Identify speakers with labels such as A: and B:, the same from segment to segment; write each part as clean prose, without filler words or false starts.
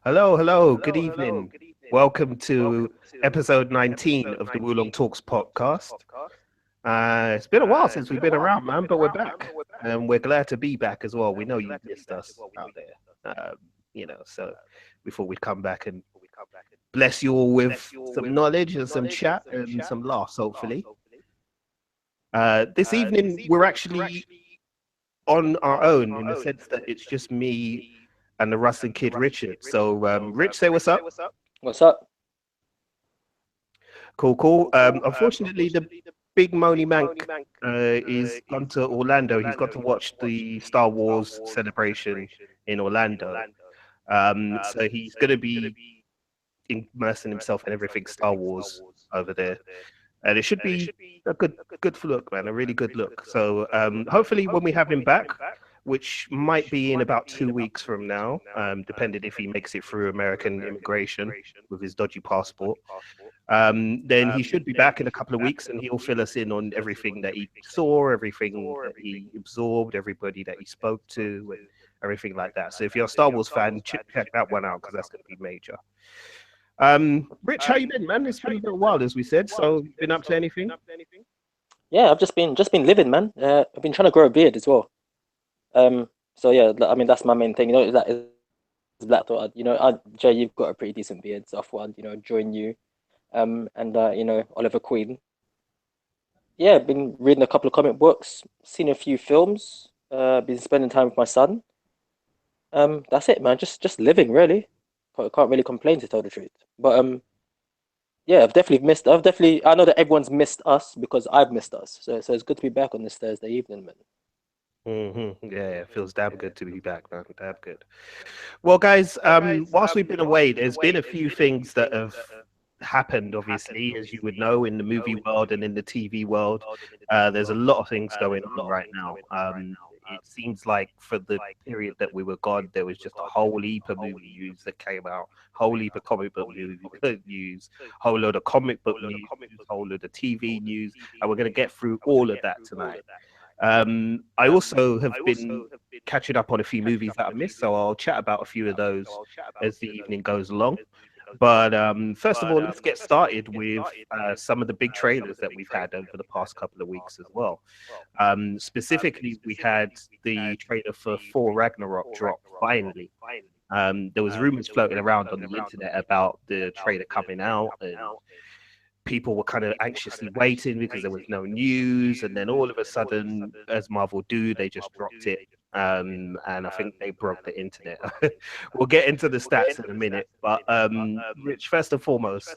A: Hello, hello, good evening. Welcome to episode 19 of the Wulong Talks podcast. It's been a while since we've been around, man, but we're back. And we're glad to be back as well. We know you've missed us out there. So we thought we'd come back and bless you all with some knowledge and some chat and some laughs, hopefully. This evening, we're actually on our own in the sense that it's just me and the Rustin kid, Richard. So, Rich, say what's up.
B: What's up?
A: Cool, cool. Unfortunately, the big Money Mank is gone to Orlando. He's got to watch the Star Wars celebration in Orlando. So he's going to be immersing himself in everything Star Wars over there, and it should be a good look, man. A really good look. So hopefully, when we have him back, which might be in about 2 weeks from now, depending if he makes it through American immigration with his dodgy passport. Then he should be back in a couple of weeks, and he'll fill us in on everything that he saw, everything that he absorbed, everybody that he spoke to, and everything like that. So if you're a Star Wars fan, check that one out because that's going to be major. Rich, how you been, man? It's been a little while, as we said. So, you been up to anything?
B: Yeah, I've just been living, man. I've been trying to grow a beard as well. So yeah, I mean that's my main thing. That is Black Thought. Jay, you've got a pretty decent beard, so I thought I'd join you. And Oliver Queen. Yeah, I've been reading a couple of comic books, seen a few films. Been spending time with my son. That's it, man. Just living, really. Can't really complain to tell the truth. But yeah, I've definitely missed. I know that everyone's missed us because I've missed us. So it's good to be back on this Thursday evening, man.
A: Yeah, it feels damn good to be back, man. Damn good. Well, guys, whilst we've been away, there's been a few things that have happened, obviously, as you would know, in the movie world and in the TV world. There's a lot of things going on right now. It seems like for the period that we were gone, there was just a whole heap of movie news that came out, whole heap of comic book news, whole load of comic book news, whole load of TV news, and we're going to get through all of that tonight. I also have been catching up on a few movies that I missed, so I'll chat about a few of those as the evening goes along. But first of all, let's get started with some of the big trailers that we've had over the past couple of weeks as well. Specifically, we had the trailer for Thor Ragnarok drop finally. There was rumors floating around on the internet about the trailer coming out, and people were kind of anxiously waiting because there was no news, and then all of a sudden, as Marvel do, they just dropped it. And I think they broke the internet. We'll get into the stats in a minute, but Rich, first and foremost,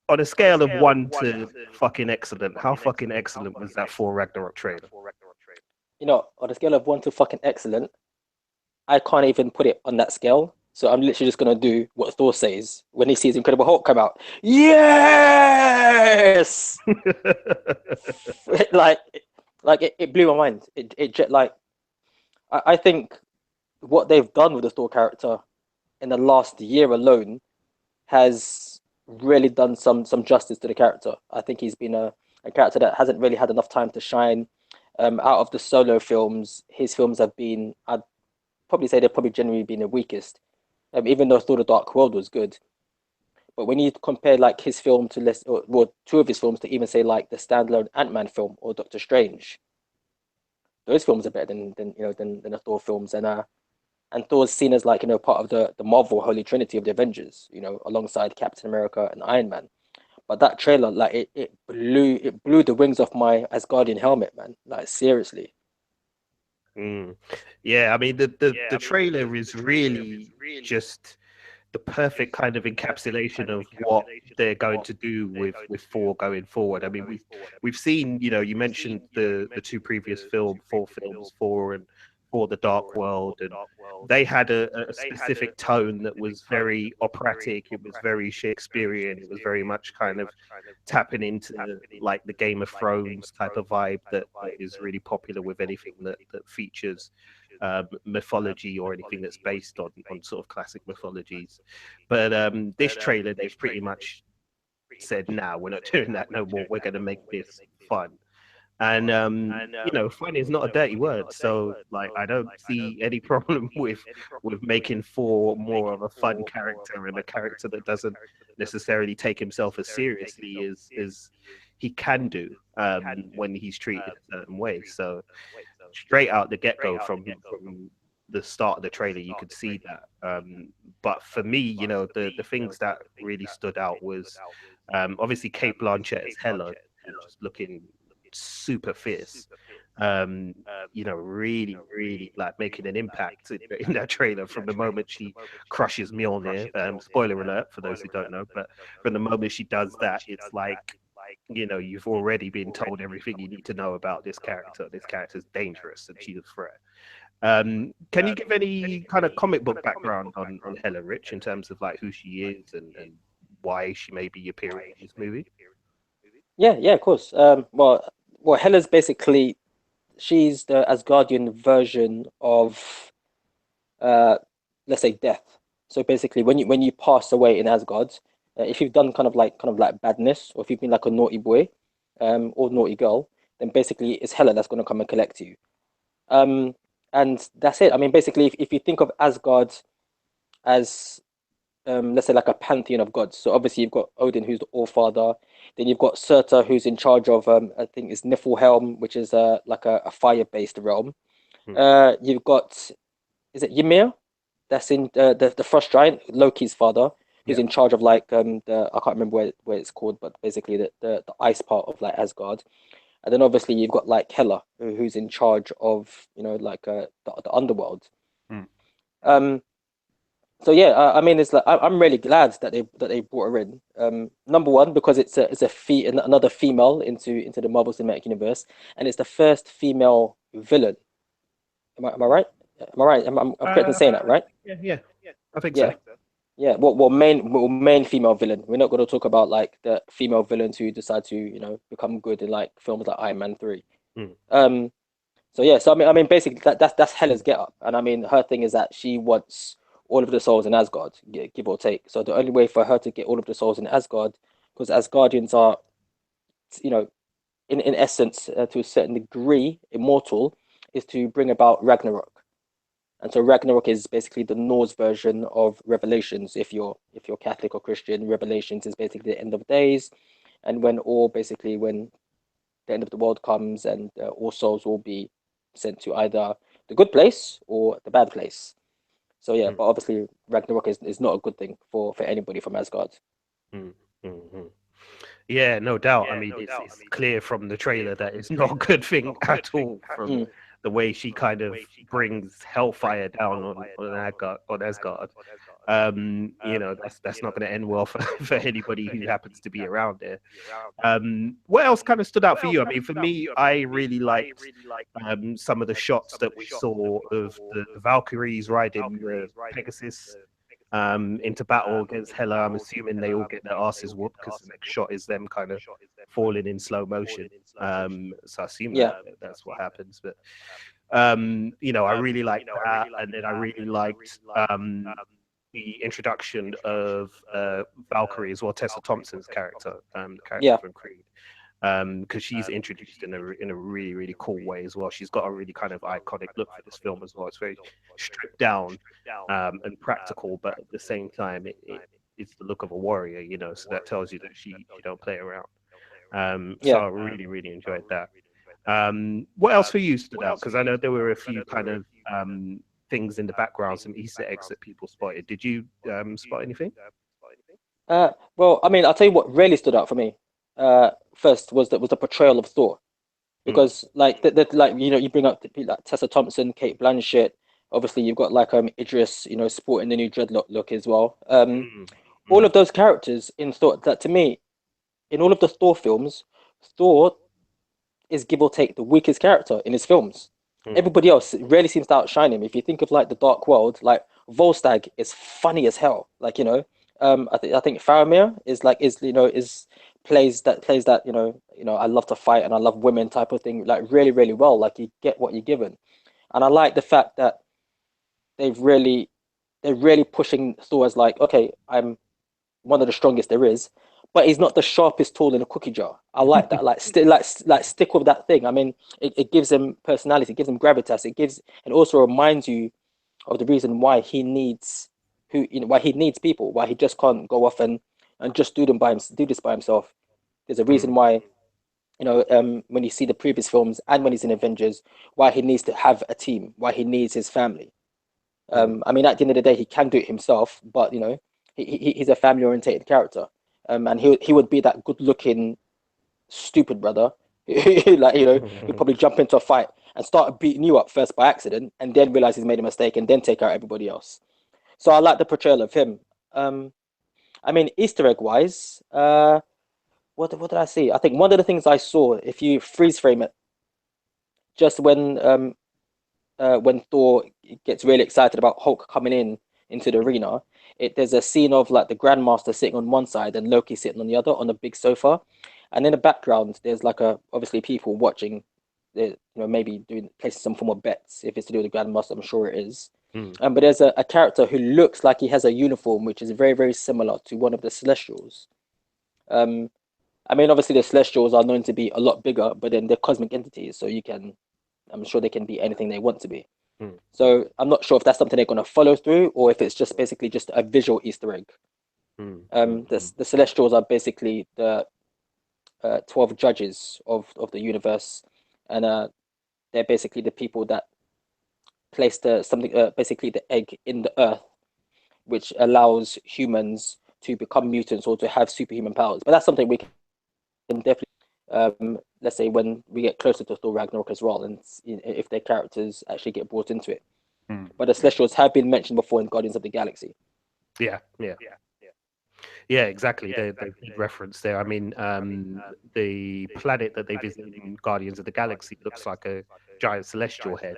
A: on a scale of 1 to fucking excellent, how fucking excellent was that for Ragnarok trailer?
B: On a scale of 1 to fucking excellent, I can't even put it on that scale. So I'm literally just gonna do what Thor says when he sees Incredible Hulk come out. Yes, like, it blew my mind. I think what they've done with the Thor character in the last year alone has really done some justice to the character. I think he's been a character that hasn't really had enough time to shine. Out of the solo films, his films have been, I'd probably say they've probably generally been the weakest. Even though Thor: The Dark World was good, but when you compare like his film to two of his films to even say like the standalone Ant-Man film or Doctor Strange, those films are better than the Thor films, and Thor's seen as like part of the Marvel Holy Trinity of the Avengers, alongside Captain America and Iron Man. But that trailer, like it blew the wings off my Asgardian helmet, man. Like seriously.
A: Yeah, I mean the trailer is really just the perfect kind of encapsulation of what they're going to do with Thor going forward. I mean, we've seen, you mentioned the two previous Thor films, Thor and For the Dark World, and they had a specific tone that was very operatic. It was very Shakespearean. It was very much kind of tapping into like the Game of Thrones type of vibe that is really popular with anything that features mythology or anything that's based on sort of classic mythologies. But this trailer, they've pretty much said, "Nah, we're not doing that no more. We're going to make this fun." And fun is not a dirty word, so like I don't see any problem with making Thor more of a fun character and a character that doesn't necessarily take himself as seriously as he can do when he's treated a certain way. So straight out the get go from the start of the trailer, you could see that. But for me, the things that really stood out was obviously Kate Blanchett as Hela, just looking super fierce. Um, really, really like making an impact in that trailer from the moment she crushes Mjolnir. Spoiler alert for those who don't know, but from the moment she does that, it's like you've already been told everything you need to know about this character. This character's dangerous and she's a threat. Can you give any kind of comic book background on Hela, Rich, in terms of like who she is and why she may be appearing in this movie?
B: Yeah, yeah, of course. Well, Hela's basically she's the Asgardian version of uh, let's say death. So basically, when you pass away in Asgard, if you've done kind of like badness, or if you've been like a naughty boy, or naughty girl, then basically it's Hela that's going to come and collect you. Um, and that's it. I mean, basically, if you think of Asgard as let's say like a pantheon of gods. So obviously you've got Odin, who's the All Father. Then you've got Surtur, who's in charge of I think it's Niflheim, which is like a fire-based realm.
A: Hmm.
B: You've got is it Ymir? That's in the Frost Giant, Loki's father, who's
A: Yeah.
B: in charge of like the I can't remember where it's called, but basically the ice part of like Asgard. And then obviously you've got like Hela, who's in charge of like the underworld.
A: Hmm.
B: Um, so yeah, I mean, it's like I'm really glad that they brought her in. Number one because it's another female into the Marvel Cinematic Universe, and it's the first female villain. Am I right? Am I right? I'm correct in
A: Uh,
B: saying that, right?
A: yeah, yeah, I think so.
B: Yeah, yeah. Well, main female villain. We're not going to talk about like the female villains who decide to become good in like films like Iron Man 3.
A: Hmm.
B: Um, So yeah, so I mean, basically that's Hela's get up, and I mean her thing is that she wants all of the souls in Asgard, give or take. So the only way for her to get all of the souls in Asgard, because Asgardians are, you know, in essence, to a certain degree, immortal, is to bring about Ragnarok. And so Ragnarok is basically the Norse version of Revelations. If you're Catholic or Christian, Revelations is basically the end of days, and when the end of the world comes and all souls will be sent to either the good place or the bad place. So yeah,
A: Hmm.
B: but obviously Ragnarok is not a good thing for anybody from Asgard.
A: Hmm. Hmm. Hmm. Yeah, no doubt. I mean, it's clear from the trailer that it's not a good thing at all. From
B: Mm,
A: the way she kind of brings hellfire down on Asgard. That's not going to end well for, for anybody who happens to be around there. What else kind of stood out for you? I mean, for me, I really liked some of the shots that we saw of the Valkyries riding the Pegasus into battle against Hela. I'm assuming they all get their asses whooped because the next shot is them kind of falling in slow motion. So I assume
B: yeah,
A: that's what happens. But I really liked that, and then I really liked the introduction of Valkyrie as well, Tessa Thompson's character, the character
B: yeah,
A: from Creed, because she's introduced in a really really cool way as well. She's got a really kind of iconic look for this film as well. It's very stripped down and practical, but at the same time, it's the look of a warrior, So that tells you that she don't play around. So
B: yeah.
A: I really really enjoyed that. What else for you stood out? Because I know there were a few kind of things in the background, some Easter eggs that people spotted. Did you spot anything?
B: Well, I mean, I'll tell you what really stood out for me. First was the portrayal of Thor,
A: Mm,
B: because like like you bring up like Tessa Thompson, Kate Blanchett. Obviously, you've got like Idris, sporting the new dreadlock look as well.
A: mm,
B: All
A: mm,
B: of those characters in Thor, that to me, in all of the Thor films, Thor is give or take the weakest character in his films.
A: mm,
B: Everybody else really seems to outshine him. If you think of like the Dark World, like Volstagg is funny as hell. Like I think Faramir is plays that I love to fight and I love women type of thing like really really well. Like you get what you're given, and I like the fact that they've really they're really pushing Thor as like, okay, I'm one of the strongest there is, but he's not the sharpest tool in a cookie jar. I like that. Like stick with that thing. I mean, it gives him personality, it gives him gravitas, it gives, and also reminds you of the reason why he needs why he needs people, why he just can't go off and just do this by himself. There's a reason
A: Mm,
B: why, when you see the previous films and when he's in Avengers, why he needs to have a team, why he needs his family.
A: mm,
B: I mean, at the end of the day, he can do it himself, but he's a family orientated character. And he would be that good looking stupid brother, like he'd probably jump into a fight and start beating you up first by accident, and then realize he's made a mistake, and then take out everybody else. So I like the portrayal of him. I mean, Easter egg wise, what did I see? I think one of the things I saw, if you freeze frame it, just when Thor gets really excited about Hulk coming into the arena, there's a scene of like the Grandmaster sitting on one side and Loki sitting on the other on a big sofa, and in the background there's like obviously people watching, maybe doing placing some form of bets. If it's to do with the Grandmaster, I'm sure it is.
A: mm.
B: But there's a character who looks like he has a uniform which is very very similar to one of the Celestials. Um, I mean, obviously the Celestials are known to be a lot bigger, but then they're cosmic entities, so I'm sure they can be anything they want to be.
A: Mm, mm,
B: So I'm not sure if that's something they're going to follow through or if it's just basically just a visual Easter egg.
A: mm, mm,
B: The
A: mm.
B: the Celestials are basically the 12 judges of the universe, and they're basically the people that place basically the egg in the earth, which allows humans to become mutants or to have superhuman powers. But that's something we can definitely, let's say when we get closer to Thor Ragnarok as well, and if their characters actually get brought into it.
A: Mm,
B: But the
A: mm.
B: Celestials have been mentioned before in Guardians of the Galaxy.
A: Yeah, yeah, yeah, exactly. They did reference there. I mean, the planet that they visit in Guardians of the Galaxy looks like a giant celestial head.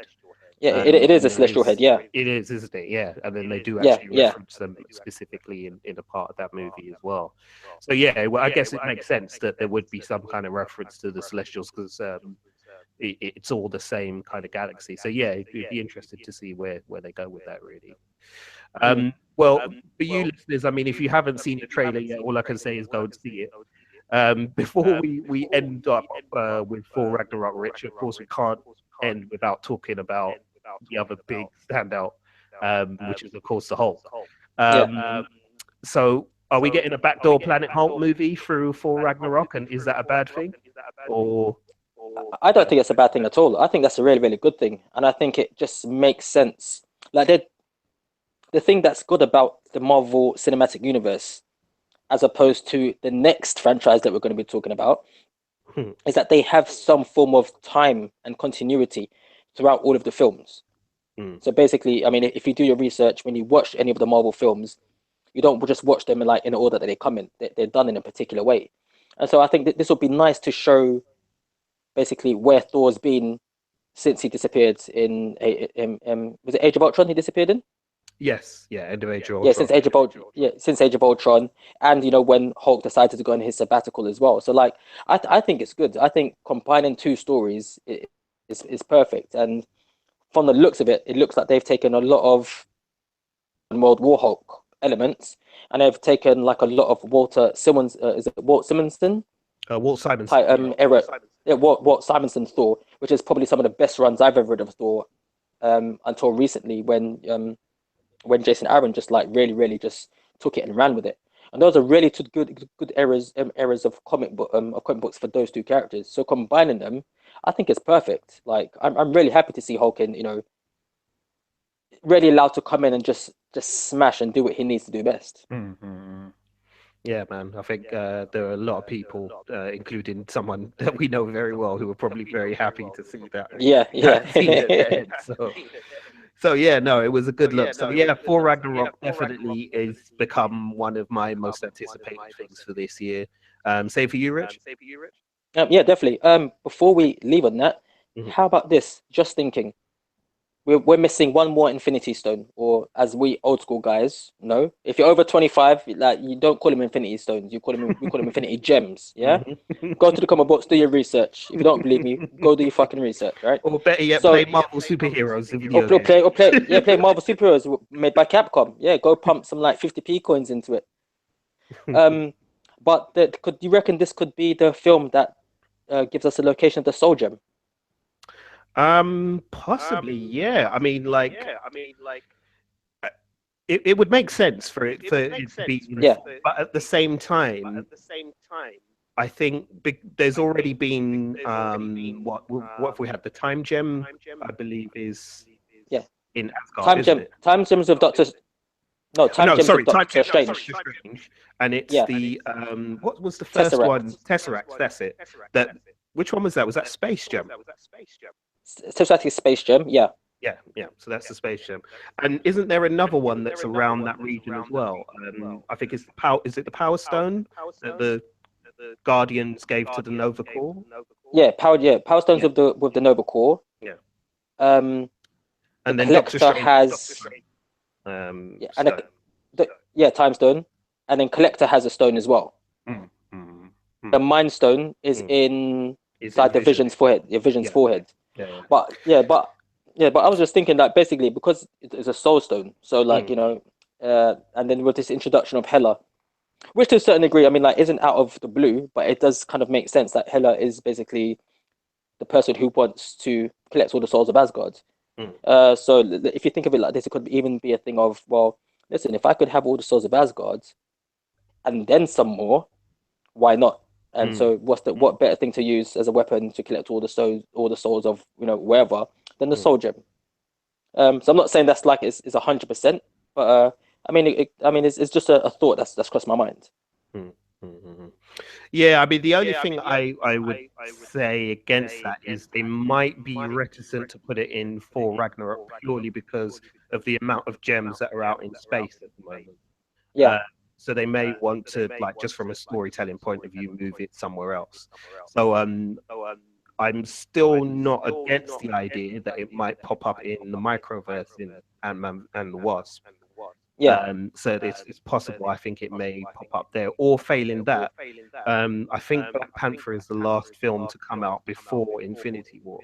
B: Yeah, it is
A: And
B: a
A: there
B: celestial head.
A: is,
B: Yeah,
A: it is, isn't it? Yeah, and then they do
B: yeah,
A: actually
B: yeah.
A: reference them specifically in a part of that movie as well. So yeah, well, I guess it makes sense that there would be some kind of reference to the Celestials because it's all the same kind of galaxy. So yeah, it'd be interested to see where they go with that really.
B: Mm.
A: Well, for you listeners, I mean, if you haven't seen the trailer yet, all I can say is go and see it. Before we end up with Thor Ragnarok, Rich, of course, we can't end without talking about the other big standout, which is, of course, the Hulk.
B: Yeah.
A: So, are we getting a backdoor Planet Hulk movie through Thor Ragnarok, and is that a bad thing? Or,
B: I don't think it's a bad thing at all. I think that's a really, really good thing, and I think it just makes sense. Like the thing that's good about the Marvel Cinematic Universe, as opposed to the next franchise that we're going to be talking about,
A: hmm,
B: is that they have some form of time and continuity throughout all of the films.
A: hmm,
B: So basically, I mean, if you do your research, when you watch any of the Marvel films, you don't just watch them in the order that they come in. They're done in a particular way, and so I think that this would be nice to show basically where Thor's been since he disappeared was it Age of Ultron he disappeared in?
A: yes, yeah, End of Age of
B: Yeah,
A: Ultron.
B: since Age of Ultron, and when Hulk decided to go on his sabbatical as well. So like, I think it's good. I think combining two stories is perfect. And from the looks of it, it looks like they've taken a lot of World War Hulk elements, and they've taken like a lot of Walter Simmons. Is it Walt Simonson?
A: Walt Simonson. Yeah.
B: Era. Yeah, Walt Simonson's Thor, which is probably some of the best runs I've ever read of Thor. Until recently, when Jason Aaron just like really, really just took it and ran with it. And those are really two good eras of comic books for those two characters. So combining them, I think it's perfect. Like I'm really happy to see Hulk really allowed to come in and just smash and do what he needs to do best.
A: Mhm. Yeah, man. I think there are a lot of people, including someone that we know very well, who are probably very happy to see that
B: Yeah,
A: that
B: yeah.
A: scene at the end. So yeah, no, it was a good look. So yeah, for Ragnarok definitely is become one of my most anticipated things for this year. Same for you, Rich.
B: Yeah, definitely. Before we leave on that,
A: Mhm.
B: how about this? Just thinking. We're missing one more Infinity Stone, or as we old school guys know, if you're over 25, like you don't call them Infinity Stones, we call them Infinity Gems. Yeah,
A: Mhm.
B: go to the comic books, do your research. If you don't believe me, go do your fucking research, right?
A: Or better yet,
B: So,
A: play Marvel superheroes, the
B: or
A: video
B: play,
A: game.
B: yeah, play Marvel superheroes made by Capcom. Yeah, go pump some like 50p coins into it. Um, But could you reckon this could be the film that gives us the location of the soul gem?
A: Possibly, yeah. I mean, like, uh, it would make sense for it to be in,
B: Yeah,
A: but at the same time, I think there's already been what if we had the time gem? I believe is
B: yeah.
A: in Asgard, isn't it?
B: Time gems of Doctor. No, time
A: No,
B: gems of
A: sorry,
B: Doctor
A: Doctor
B: Strange.
A: Strange, and it's
B: Yeah,
A: the what was the first one?
B: Tesseract.
A: Tesseract. That's it. That which one was that? Was that Space Gem?
B: Tesseract is space gem. Yeah.
A: Yeah, yeah. So that's the Space Gem. And isn't there another one that's around that region as well? I think it's the power. Is it the Power Stone that the Guardians gave to the Nova Corps?
B: Yeah, power. Yeah, power stones
A: Yeah,
B: with the Nova Core.
A: yeah.
B: Um, the
A: And then Doctor
B: collector
A: Strange.
B: has yeah, and
A: Stone.
B: yeah, time stone, and then collector has a stone as well.
A: Mm, mm,
B: The
A: mm,
B: mind stone is
A: mm. Is in
B: inside the
A: Vision.
B: Vision's forehead. Your Vision's
A: Yeah,
B: forehead.
A: yeah, yeah.
B: But I was just thinking that basically because it's a soul stone, so like
A: Mm,
B: you know, and then with this introduction of Hela, which to a certain degree, I mean, like, isn't out of the blue, but it does kind of make sense that Hela is basically the person who wants to collect all the souls of Asgard.
A: mm,
B: So if you think of it like this, it could even be a thing of, well, listen, if I could have all the souls of Asgard and then some more, why not? And
A: mm,
B: so, what better thing to use as a weapon to collect all the souls of wherever than the
A: mm.
B: soul gem? So I'm not saying that's like it's 100%, but I mean, it's just a thought that's crossed my mind.
A: Mm, mm, mm, mm. Yeah, I mean, the only thing I would say against that is they might be reticent to put it in for Ragnarok purely because of the amount of gems that are out in space at the moment.
B: Yeah,
A: Uh, so they may want to, like, just from a storytelling point of view, move it somewhere else. So I'm still not against the idea that it might pop up in the microverse in Ant-Man and the Wasp.
B: yeah,
A: So it's possible. I think it may pop up there, or failing that, I think Black Panther is the last film to come out before Infinity War.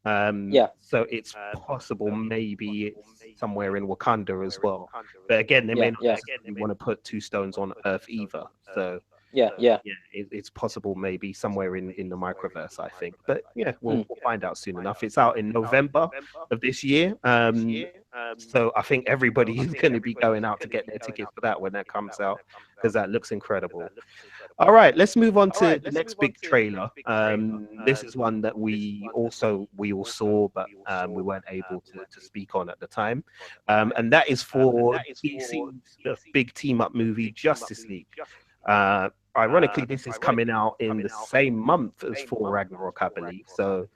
B: yeah,
A: So it's possible maybe it's somewhere in Wakanda as well. But again, they may
B: yeah,
A: not
B: yeah,
A: necessarily want to put two stones on Earth either. So
B: yeah, yeah.
A: yeah, it's possible maybe somewhere in the microverse, I think. But yeah,
B: Mm.
A: we'll find out soon enough. It's out in November of this year. So I think everybody is going to be going out to get their tickets for that when that comes out because that looks incredible. All right, let's move on to the next big trailer. This is one that we all saw, but we weren't able to speak on at the time. And that is for DC's big team up movie Justice League. Ironically, this is coming out in the same month as For Ragnarok, I believe. So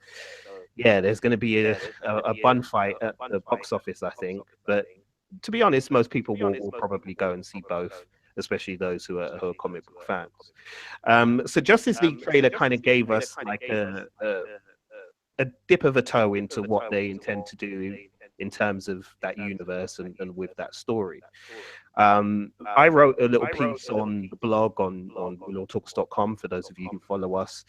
A: yeah, there's going to be a bun fight at the box office, I think. But to be honest, most people will probably go and see both, especially those who are comic book fans. So Justice League trailer kind of gave us like a dip of a toe into what they intend to do in terms of that universe and with that story. I wrote a little piece on the blog on willowtalks.com for those of you who follow us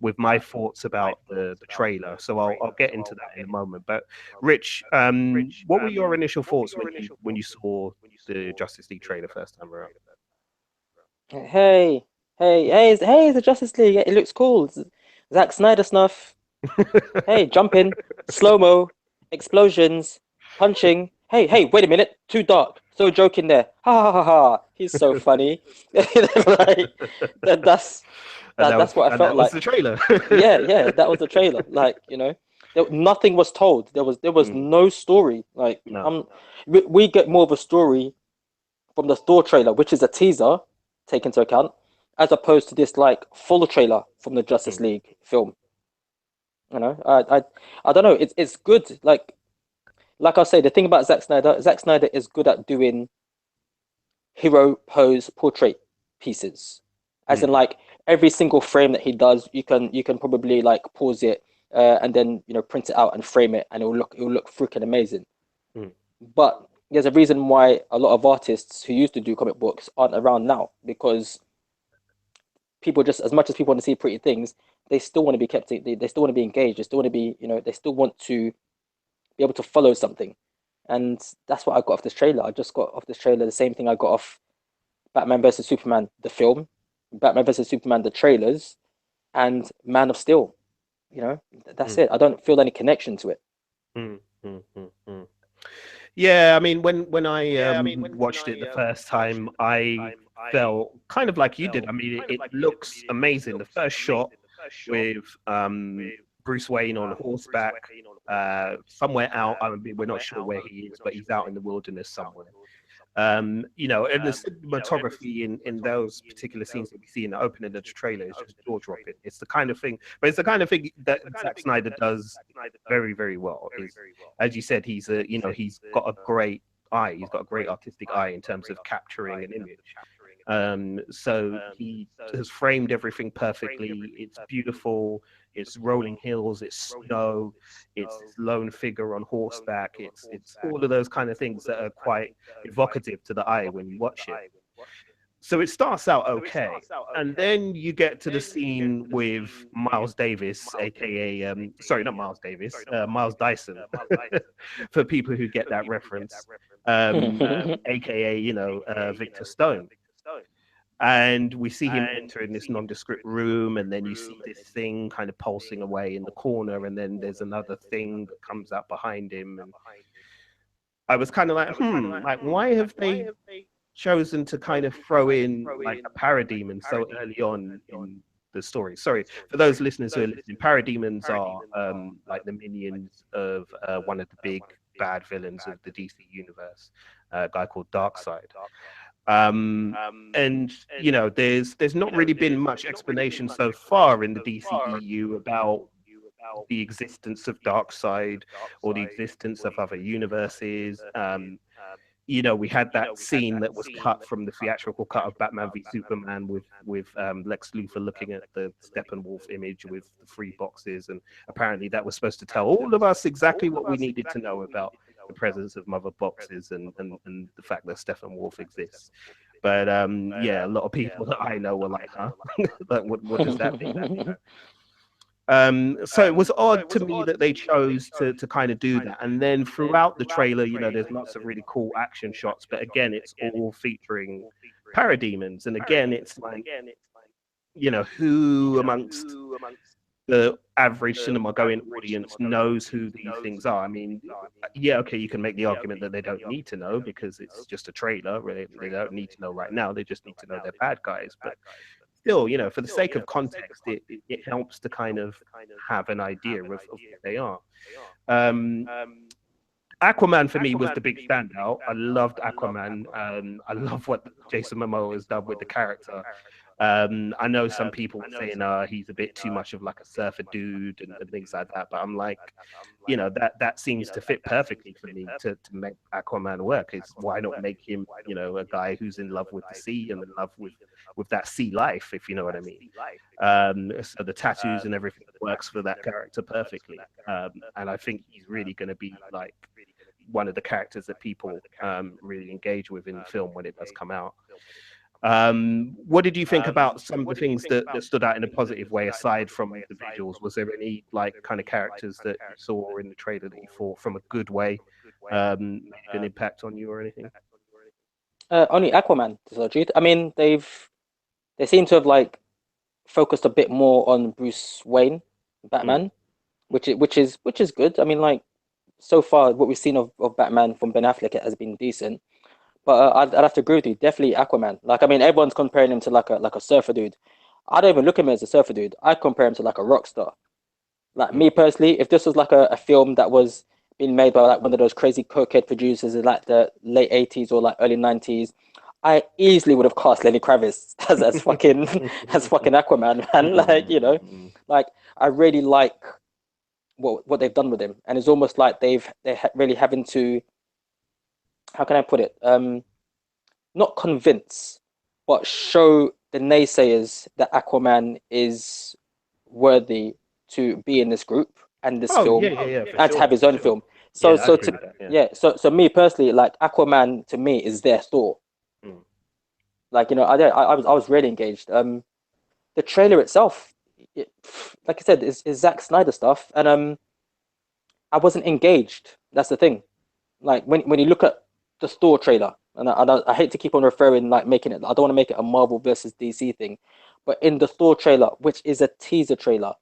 A: with my thoughts about the trailer. So I'll get into that in a moment. But Rich, what were your initial thoughts when you saw the Justice League trailer first time around?
B: Hey, it's the Justice League. It looks cool. It's Zack Snyder snuff. Hey, jumping, slow mo, explosions, punching. Hey, wait a minute, too dark. So joking there. Ha ha ha ha. He's so funny. Like that's that's what I
A: And that
B: felt
A: was
B: like.
A: the trailer.
B: Yeah, that was the trailer. Like nothing was told. There was
A: Mm,
B: no story. Like
A: no.
B: we get more of a story from the Thor trailer, which is a teaser, take into account, as opposed to this like full trailer from the Justice
A: Mm,
B: League film. I don't know. It's good. Like I say, the thing about Zack Snyder is good at doing hero pose portrait pieces. As in
A: mm,
B: like every single frame that he does, you can probably like pause it and then print it out and frame it and it will look freaking amazing.
A: mm,
B: But there's a reason why a lot of artists who used to do comic books aren't around now because people just as much as people want to see pretty things, they still want to be kept. They still want to be engaged. They still want to be they still want to be able to follow something, and that's what I got off this trailer. I just got off this trailer the same thing I got off Batman versus Superman the film, Batman versus Superman the trailers, and Man of Steel. You know, that's
A: Mm,
B: it. I don't feel any connection to it.
A: mm, mm, mm, mm. Yeah, I mean, when I watched it the first time, I felt kind of like you did. I mean, it looks amazing. The first shot with Bruce Wayne on horseback, somewhere out. I mean, we're not sure where he is, but he's out in the wilderness somewhere. And the cinematography in those particular scenes that we see in the opening of the trailer is just jaw dropping. It's the kind of thing, but it's the kind of thing that Zack Snyder does very, very well. Is, as you said, he's got a great eye. He's got a great artistic eye in terms of capturing an image. So he has framed everything perfectly. It's beautiful. It's rolling hills. It's snow. It's this lone figure on horseback. It's all of those kind of things that are quite evocative to the eye when you watch it. So it starts out okay, and then you get to the scene with Miles Davis, aka sorry, not Miles Davis, Miles Dyson, for people who get that reference, aka Victor Stone. And we see him entering this nondescript room, and then you see this thing kind of pulsing away in the corner, and then there's another thing that comes out behind him. And I was kind of like, like why have they chosen to kind of throw in like a parademon so early on in the story? Sorry for those listeners who are listening. Parademons are like the minions of one of the big bad villains of the DC universe, a guy called Darkseid. And there's not really been much explanation so far in the DCEU about the existence of Darkseid or the existence of other universes. We had that scene that was cut from the theatrical cut of Batman v Superman with Lex Luthor looking at the Steppenwolf image with the three boxes, and apparently that was supposed to tell all of us exactly what we needed to know about the presence of mother boxes and the fact that Steppenwolf exists. But yeah, a lot of people that I know were like, huh? Like, what does that mean? So it was odd to me that they chose to kind of do that. And then throughout the trailer, there's lots of really cool action shots, but again, it's all featuring parademons. And again, it's like, who amongst the average cinema going audience knows who these things are? I mean, yeah, okay, you can make the argument that they don't need to know because it's just a trailer. They don't need to know right now. They just need to know they're bad guys. But still, for the sake of context, it helps to kind of have an idea of what they are. Um, Aquaman for me was the big standout. I loved Aquaman. I love what Jason Momoa has done with the character. I know some people were saying he's a bit too much of like a surfer dude and things like that, but I'm like, that seems to fit perfectly for me to make Aquaman work. Is why not make him, a guy who's in love with the sea and in love with that sea life, if you know what I mean. So the tattoos and everything works for that character perfectly. And I think he's really going to be like one of the characters that people really engage with in the film when it does come out. What did you think about some of the things that stood out in a positive way aside from the visuals? Was there any like kind of characters that you saw in the trailer that you thought from a good way made an impact on you or anything?
B: Only Aquaman. I mean, they seem to have like focused a bit more on Bruce Wayne,
A: Mm.
B: Batman, which is good. I mean, like so far what we've seen of Batman from Ben Affleck has been decent. But I'd have to agree with you. Definitely Aquaman. Like I mean, everyone's comparing him to like a surfer dude. I don't even look at him as a surfer dude. I compare him to like a rock star. Like
A: Mm.
B: me personally, if this was like a film that was being made by like one of those crazy cokehead producers in like the late 80s or like early 90s, I easily would have cast Lenny Kravitz as fucking as fucking Aquaman, man. Like, like I really like what they've done with him. And it's almost like really having to, how can I put it? Not convince, but show the naysayers that Aquaman is worthy to be in this group and this
A: Oh yeah,
B: film
A: yeah, yeah, for
B: and to
A: sure,
B: have his
A: for
B: own
A: sure.
B: film. So
A: Yeah, I'd
B: so
A: agree
B: to
A: with that. Yeah.
B: yeah, so me personally, like Aquaman to me is their Thor.
A: Mm.
B: Like I was really engaged. The trailer itself, it, like I said, is Zack Snyder stuff, and I wasn't engaged. That's the thing. Like when you look at the store trailer, I hate to keep on referring, like making it. I don't want to make it a Marvel versus DC thing, but in the Thor trailer, which is a teaser trailer,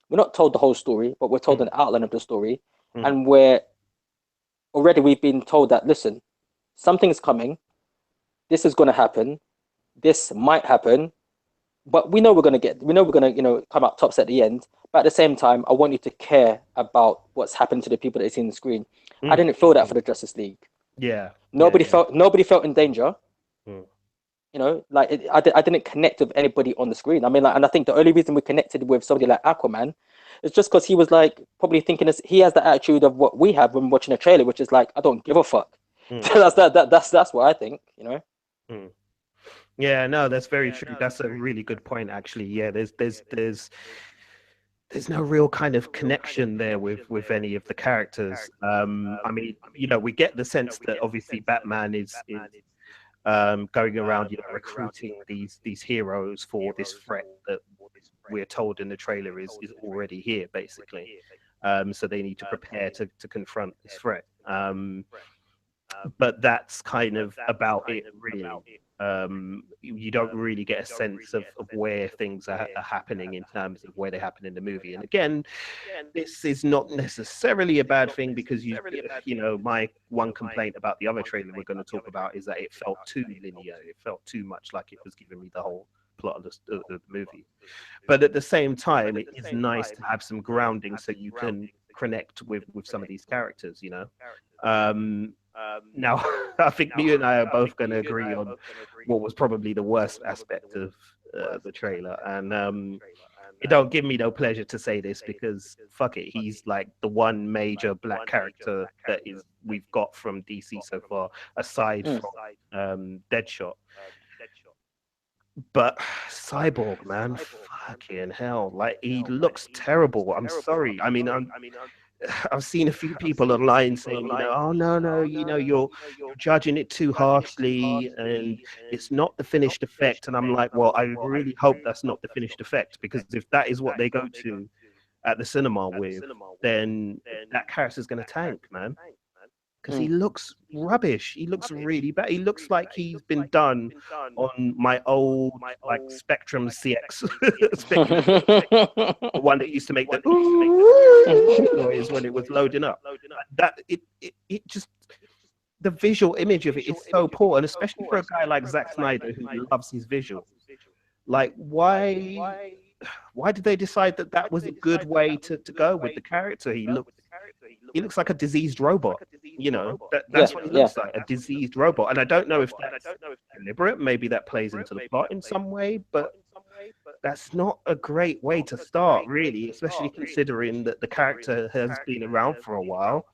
B: we're not told the whole story, but we're told
A: Mm,
B: an outline of the story,
A: mm,
B: and we've been told that, listen, something's coming. This is going to happen. This might happen, but we know we're gonna, come out tops at the end. But at the same time, I want you to care about what's happened to the people that you see on the screen. I
A: mm,
B: didn't feel that
A: mm.
B: for the Justice League.
A: Yeah, yeah, yeah.
B: Nobody felt in danger.
A: Mm,
B: Like I didn't connect with anybody on the screen. I mean, like, and I think the only reason we connected with somebody like Aquaman is just because he was like probably thinking this. He has the attitude of what we have when watching a trailer, which is like, I don't give a fuck.
A: mm,
B: That's what I think.
A: mm. Yeah, no, that's very true. That's a really good point, actually. Yeah, there's no real kind of connection there with any of the characters. I mean, we get the sense that obviously Batman is going around, recruiting these heroes for this threat that we're told in the trailer is already here, basically. So they need to prepare to confront this threat. But that's kind of about it, really. You don't really get a sense of where things are happening in terms of where they happen in the movie. And again, this is not necessarily a bad thing because my one complaint about the other trailer we're going to talk about is that it felt too linear. It felt too much like it was giving me the whole plot of the movie. But at the same time, it is nice to have some grounding so you can connect with some of these characters. Um, Now, I think me and I are both going to agree on what was probably the worst aspect of the trailer, and it don't give me no pleasure to say this because fuck it, he's like the one major black character that is we've got from DC so far, aside
B: Mm.
A: from Deadshot. But Cyborg, man, fucking hell, like he looks terrible. I'm sorry. I mean, I've seen a few people online saying, oh no, no, you're judging it too harshly, and it's not the finished effect. And I'm like, well, I really hope that's not the finished effect, because if that is what they go to at the cinema with, then that character's going to tank, man. Because he
B: Mm.
A: looks rubbish. He looks really bad. He looks like he's been done on my old like Spectrum CX, Spectrum the one that used to make the noise when it was loading up. That it just the visual image of it is so poor, and especially for a guy like Zack Snyder who loves his visuals. Like, why did they decide that that was a good way to go with the character? He looks like a diseased robot.
B: Yeah,
A: That's what he
B: yeah.
A: looks like, a diseased robot. And I don't know if that's deliberate. Maybe that plays into the plot in some way, but that's not a great way to start, really, especially considering that the character has been around for a while,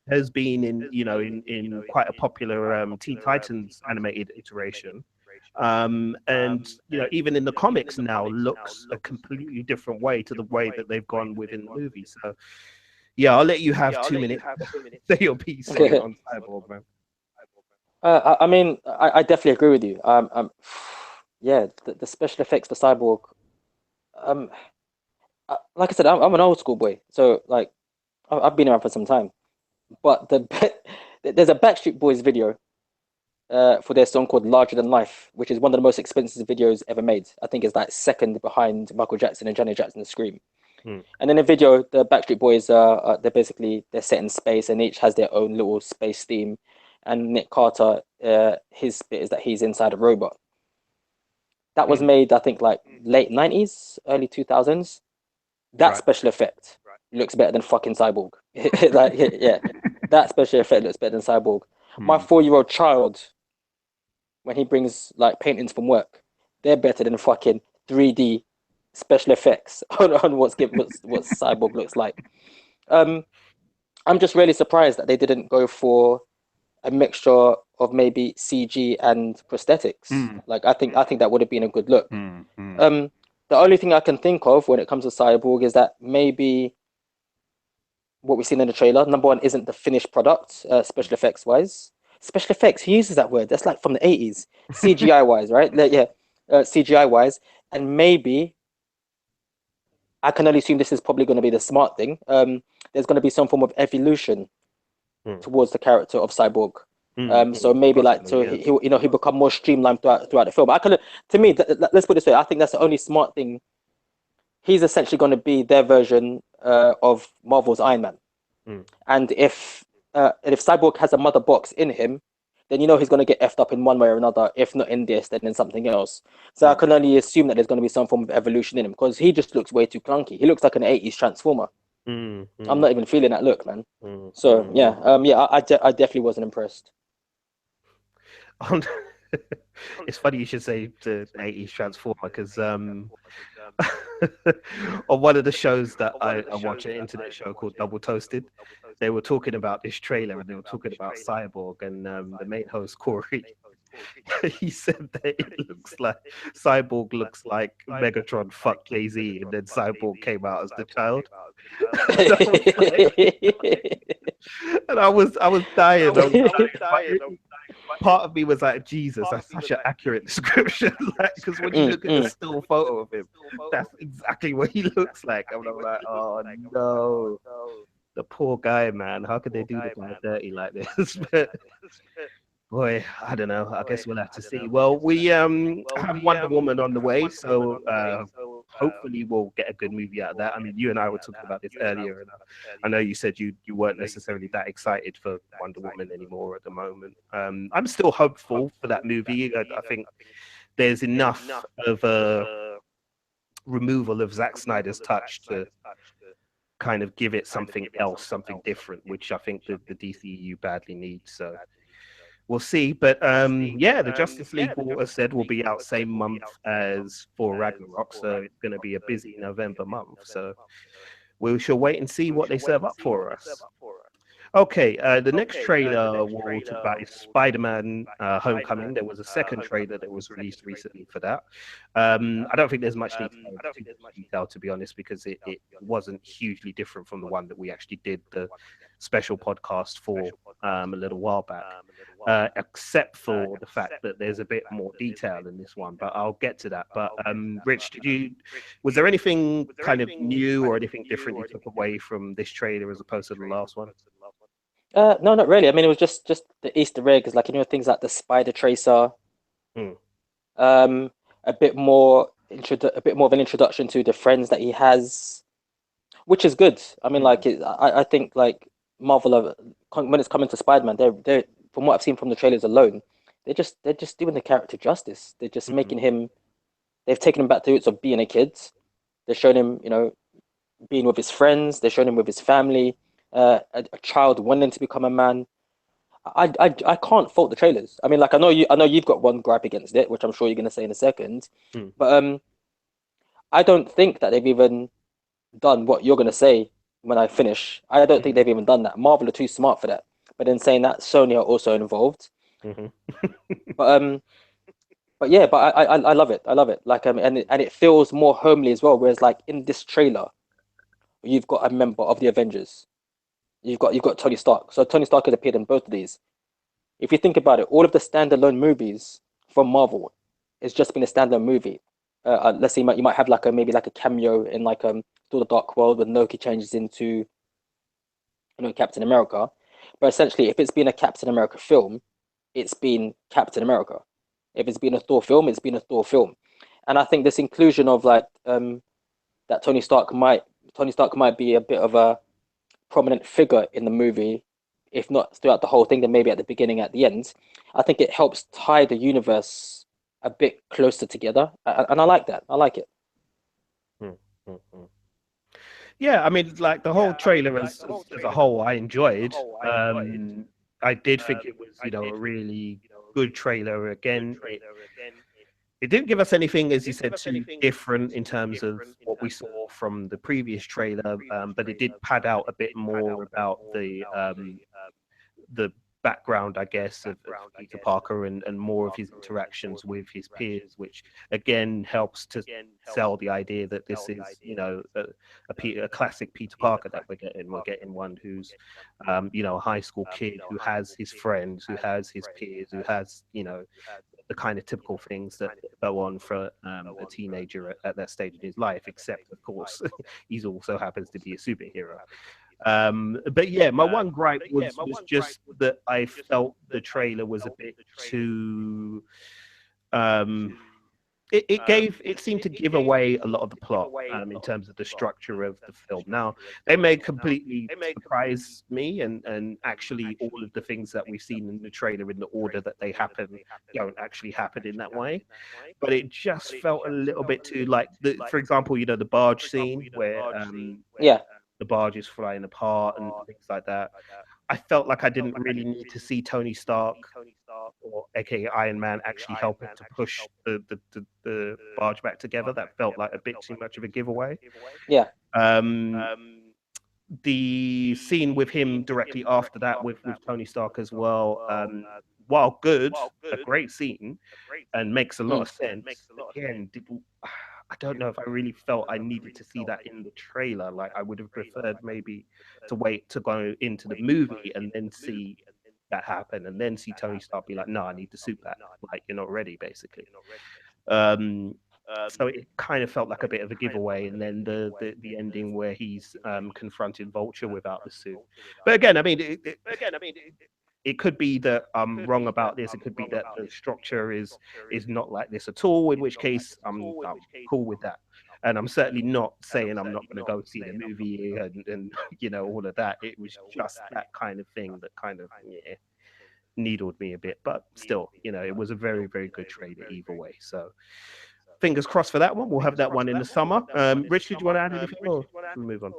A: has been in quite a popular Teen Titans animated iteration. And even in the comics now looks a completely different way to the way that they've gone within the movie. So yeah, I'll let you have 2 minutes. Say your piece on Cyborg, man.
B: I mean, I definitely agree with you. Yeah, the special effects for Cyborg. Um, like I said, I'm an old school boy, so like I've been around for some time. But there's a Backstreet Boys video for their song called "Larger Than Life," which is one of the most expensive videos ever made. I think it's like second behind Michael Jackson and Janet Jackson's "Scream."
A: Hmm.
B: And in the video, the Backstreet Boys they're set in space and each has their own little space theme. And Nick Carter, his bit is that he's inside a robot. That was
A: Hmm.
B: made, I think, like late 90s, early 2000s. That
A: Right.
B: special effect looks better than fucking Cyborg. Like, yeah, that special effect looks better than Cyborg. My
A: Hmm.
B: 4-year-old child, when he brings like paintings from work, they're better than fucking 3D special effects on what Cyborg looks like. Um, I'm just really surprised that they didn't go for a mixture of maybe CG and prosthetics.
C: Mm,
B: Like I think that would have been a good look.
C: mm, mm.
B: Um, the only thing I can think of when it comes to Cyborg is that maybe what we've seen in the trailer, number one, isn't the finished product, special effects wise. Special effects, he uses that word. That's like from the 80s. CGI wise, right? Like, yeah, CGI wise, and maybe I can only assume this is probably going to be the smart thing. There's going to be some form of evolution
A: Hmm.
B: towards the character of Cyborg. So maybe like
A: Possibly,
B: so
A: yeah.
B: he'll become more streamlined throughout the film. I can to me let's put it this way. I think that's the only smart thing. He's essentially going to be their version of Marvel's Iron Man.
A: Mm,
B: And if Cyborg has a mother box in him, then you know he's going to get effed up in one way or another. If not in this, then in something else. So I
A: mm,
B: can only assume that there's going to be some form of evolution in him because he just looks way too clunky. He looks like an '80s Transformer.
A: mm,
B: I'm
A: mm,
B: not even feeling that look, man.
A: mm,
B: So
A: mm,
B: yeah,
A: mm.
B: I definitely wasn't impressed.
A: On- it's funny you should say the 80s Transformer because on one of the shows that I watch, an internet show called Double Toasted, they were talking about this trailer and they were talking about Cyborg and the main host Corey. He said that it looks like Cyborg looks like Megatron fucked Jay-Z, and then Cyborg came out as the child. And I was like, and I was dying. Part of me was like, Jesus, that's such an accurate description. Like, because when you
B: Mm,
A: look at the
B: mm.
A: still photo of him, that's exactly what he looks like. And I'm like, oh no, the poor guy, man. How could they do the guy dirty like this? But boy, I don't know. I guess we'll have to see. Well, we have Wonder Woman on the way, so hopefully we'll get a good movie out of that. I mean, you and I were talking about this earlier, and I know you said you weren't necessarily that excited for Wonder Woman anymore at the moment. I'm still hopeful for that movie. I think there's enough of a removal of Zack Snyder's touch to kind of give it something else, something different, which I think the DCU badly needs. So we'll see. But yeah, the Justice League, as said, will be out same month as for Ragnarok, so it's going to be a busy November month. So we shall wait and see what they serve up for us. Okay, the next trailer we'll talk about is Spider-Man Homecoming. There was a second trailer that was released recently for that. I don't think there's much need to go into too much detail, to be honest, because it wasn't hugely different from the one that we actually did the special podcast for a little while back, except for the fact that there's a bit more detail in this one. But I'll get to that. But Rich, was there anything kind of new or anything different you took away from this trailer as opposed to the last one?
B: No, not really. I mean, it was just the Easter eggs, like things like the spider tracer,
A: Mm,
B: um, a bit more of an introduction to the friends that he has, which is good. I mean,
A: mm,
B: I think like Marvel, when it's coming to Spider-Man, they're from what I've seen from the trailers alone, they're just doing the character justice. They're just
A: mm,
B: making him. They've taken him back to roots of being a kid. They're showing him, being with his friends. They're showing him with his family. A child wanting to become a man. I can't fault the trailers. I mean, like I know you've got one gripe against it, which I'm sure you're gonna say in a second.
A: mm,
B: But I don't think that they've even done what you're gonna say when I finish. I don't think
A: mm,
B: they've even done that. Marvel are too smart for that. But in saying that, Sony are also involved.
A: mhm,
B: But yeah, but I love it. I love it. Like and it feels more homely as well. Whereas like in this trailer, you've got a member of the Avengers. You've got Tony Stark. So Tony Stark has appeared in both of these. If you think about it, all of the standalone movies from Marvel, it's just been a standalone movie. Let's say you might have like maybe like a cameo in like Thor: The Dark World when Loki changes into Captain America. But essentially, if it's been a Captain America film, it's been Captain America. If it's been a Thor film, it's been a Thor film. And I think this inclusion of like that Tony Stark might be a bit of a prominent figure in the movie, if not throughout the whole thing, then maybe at the beginning, at the end. I think it helps tie the universe a bit closer together, and I like that. I like it.
A: mm, mm, mm. Yeah, I mean, like the whole trailer as a whole, I enjoyed. I did think it was, a really good trailer. Again, it didn't give us anything, as you said, too different in terms of what we saw from the previous trailer, but it did pad out a bit more about the background, I guess, of Peter Parker and more of his interactions with his peers, which again helps to sell the idea that this is, a classic Peter Parker that we're getting. We're getting one who's, a high school kid who has his friends, who has his peers, who has, the kind of typical things that go on for a teenager at that stage in his life, except, of course, he also happens to be a superhero. But yeah, my one gripe was just that I felt the trailer was a bit too. Um, it seemed to give away a lot of the plot in terms of the structure of the film. Now they may completely surprise me, and actually all of the things that we've seen in the trailer in the order that they happen don't actually happen in that way. But it just felt a little bit too like for example, the barge scene where
B: Yeah,
A: the barge is flying apart and things like that. I felt like I didn't really need to see Tony Stark or aka Iron Man actually helping to push the barge back together. That felt like a bit too much of a giveaway.
B: yeah,
A: Um, the scene with him directly after that with Tony Stark as well, while good, a great scene and makes a lot of
B: mm.
A: sense. Again, I don't know if I really felt I needed to see that in the trailer. Like I would have preferred maybe to wait to go into the movie and then see that happen and then see Tony Stark be like, no, I need the suit back. Like you're not ready, basically. Um, so it kind of felt like a bit of a giveaway, and then the ending where he's confronted Vulture without the suit. But again, I mean, it could be that I'm wrong about this. It could be that the structure is not like this at all. In which case, I'm cool with that. And I'm certainly not saying I'm not going to go see the movie and all of that. It was just that kind of thing that kind of needled me a bit. But still, it was a very very good trailer either way. So fingers crossed for that one. We'll have that one in the summer. Rich, did you want to add anything, or should we move on?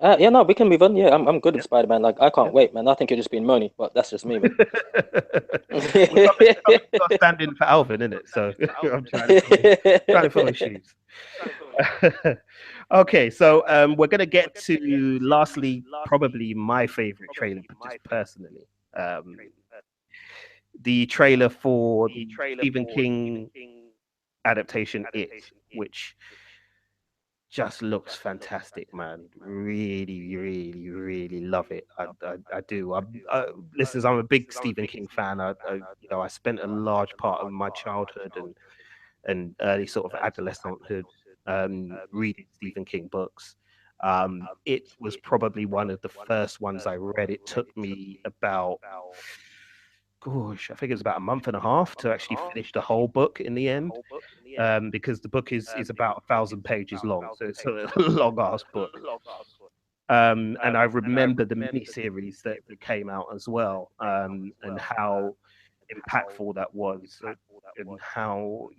B: Yeah, no, we can move on. Yeah, I'm good
A: Yeah.
B: with Spider-Man. Like, I
A: Yeah.
B: can't wait, man. I think you're just being moany, but that's just me, man.
A: Well, somebody's got to stand in for Alvin, isn't it? So I'm trying to fill his shoes. Okay, so we're gonna get to lastly probably my favorite trailer, but just personally, um, the trailer for the Stephen King adaptation, which just looks fantastic, man. Really, really, really love it. I do. Listeners, I'm a big Stephen King fan. I spent a large part of my childhood and early sort of adolescenthood reading Stephen King books. It was probably one of the first ones I read. It took me about, gosh, I think it was about a month and a half to actually finish the whole book in the end, because the book is about 1,000 pages long, so it's a long ass book. And I remember the miniseries that came out as well, and how impactful that was, and how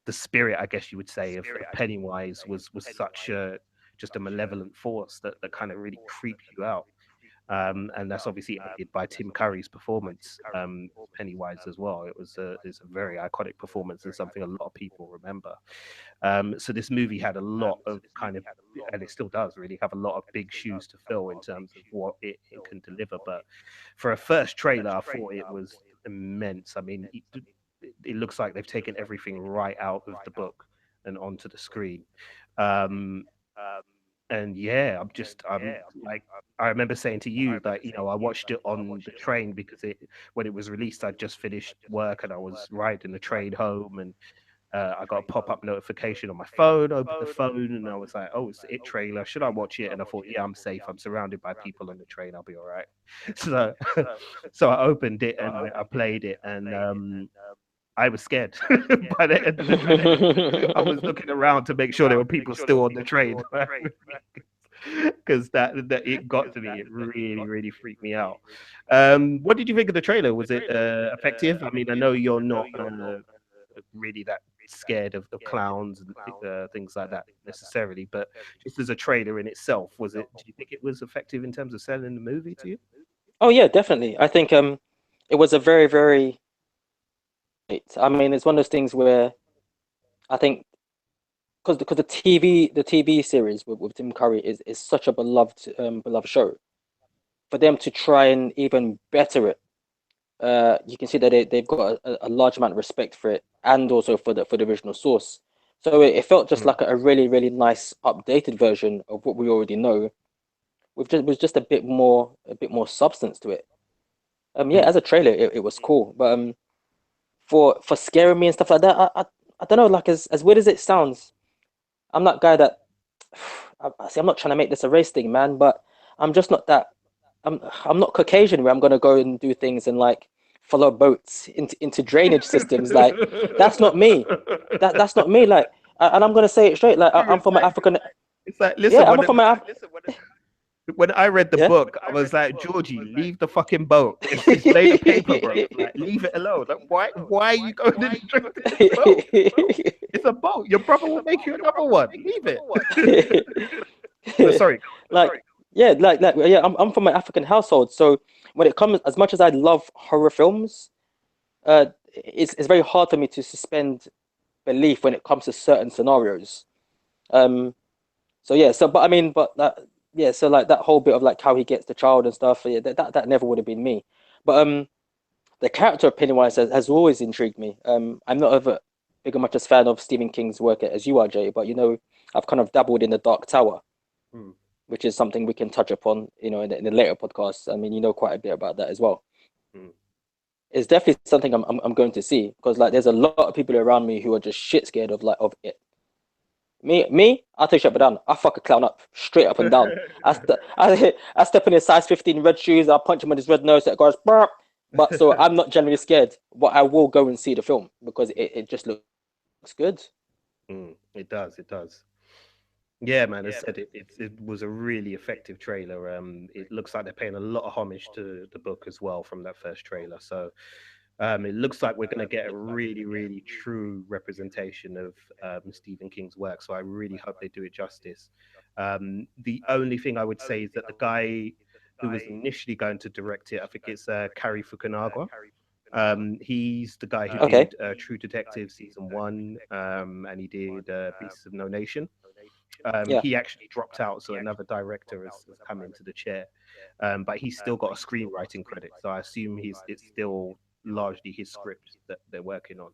A: the spirit, I guess you would say, of Pennywise was such a just a malevolent force that kind of really creeped you out. And that's obviously aided by Tim Curry's performance, Pennywise as well. It's a very iconic performance and something a lot of people remember. So this movie had a lot of kind of, and it still does really have a lot of big shoes to fill in terms of what it can deliver. But for a first trailer, I thought it was immense. I mean, it looks like they've taken everything right out of the book and onto the screen. Um, and yeah, I'm like, I remember saying to you that, I watched it on the train because when it was released, I'd just finished work and I was riding the train home, and I got a pop-up notification on my phone, opened the phone, and I was like, oh, it's the It trailer. Should I watch it? And I thought, yeah, I'm safe. I'm surrounded by people on the train. I'll be all right. So, so I opened it and I played it, and I was scared. By the end of the trailer, I was looking around to make sure there were people still on the train. Because that it got to me. It really, really freaked me out. What did you think of the trailer? Was it effective? I mean, I know you're not really that scared of clowns and things like that necessarily, but just as a trailer in itself, do you think it was effective in terms of selling the movie to you?
B: Oh yeah, definitely. I think it was a very, very. I mean, it's one of those things where I think because the TV series with Tim Curry is such a beloved show. For them to try and even better it, you can see that they've got a large amount of respect for it, and also for the original source. So it felt just
A: Mm,
B: like a really, really nice updated version of what we already know, with just a bit more substance to it. Yeah,
A: mm,
B: as a trailer, it was cool, but for scaring me and stuff like that, I don't know. Like, as weird as it sounds, I'm that guy that I see. I'm not trying to make this a race thing, man, but I'm just not that. I'm not Caucasian where I'm gonna go and do things and like follow boats into drainage systems. Like that's not me. That's not me. Like, and I'm gonna say it straight. Like I'm
A: It's
B: from an
A: like,
B: African.
A: it's like,
B: Yeah,
A: listen,
B: I'm from an.
A: when I read the
B: Yeah.
A: book, I was like, Georgie, leave the fucking boat. It's made of paper, bro. Like, leave it alone. Like, why are you going in this boat? It's a boat. Your brother will make you another one. Leave it. No, sorry.
B: Like yeah, I'm from an African household, so when it comes, as much as I love horror films, it's very hard for me to suspend belief when it comes to certain scenarios. Um, so yeah, so but I mean, but that yeah, so like that whole bit of like how he gets the child and stuff, yeah, that never would have been me. But the character opinion wise has always intrigued me. I'm not a big much as fan of Stephen King's work as you are, Jay, but you know, I've kind of dabbled in the Dark Tower,
A: Hmm.
B: which is something we can touch upon, you know, in the later podcasts. I mean, you know quite a bit about that as well.
A: Hmm.
B: It's definitely something I'm going to see because like there's a lot of people around me who are just shit scared of like of it. Me, I'll take shit down. I fuck a clown up straight up and down. I step in his size 15 red shoes. I punch him in his red nose that goes burp. But so I'm not generally scared, but I will go and see the film because it just looks good.
A: It does. It does. Yeah, man. As I said, it was a really effective trailer. It looks like they're paying a lot of homage to the book as well from that first trailer. So, it looks like we're going to get a really, really true representation of Stephen King's work. So I really hope they do it justice. The only thing I would say is that the guy who was initially going to direct it, I think it's Kari Fukunaga. He's the guy who
B: Okay.
A: did True Detective season one, and he did Beasts of No Nation.
B: Yeah.
A: He actually dropped out, so another director has come into the chair. But he's still got a screenwriting credit, so I assume it's still largely his script that they're working on.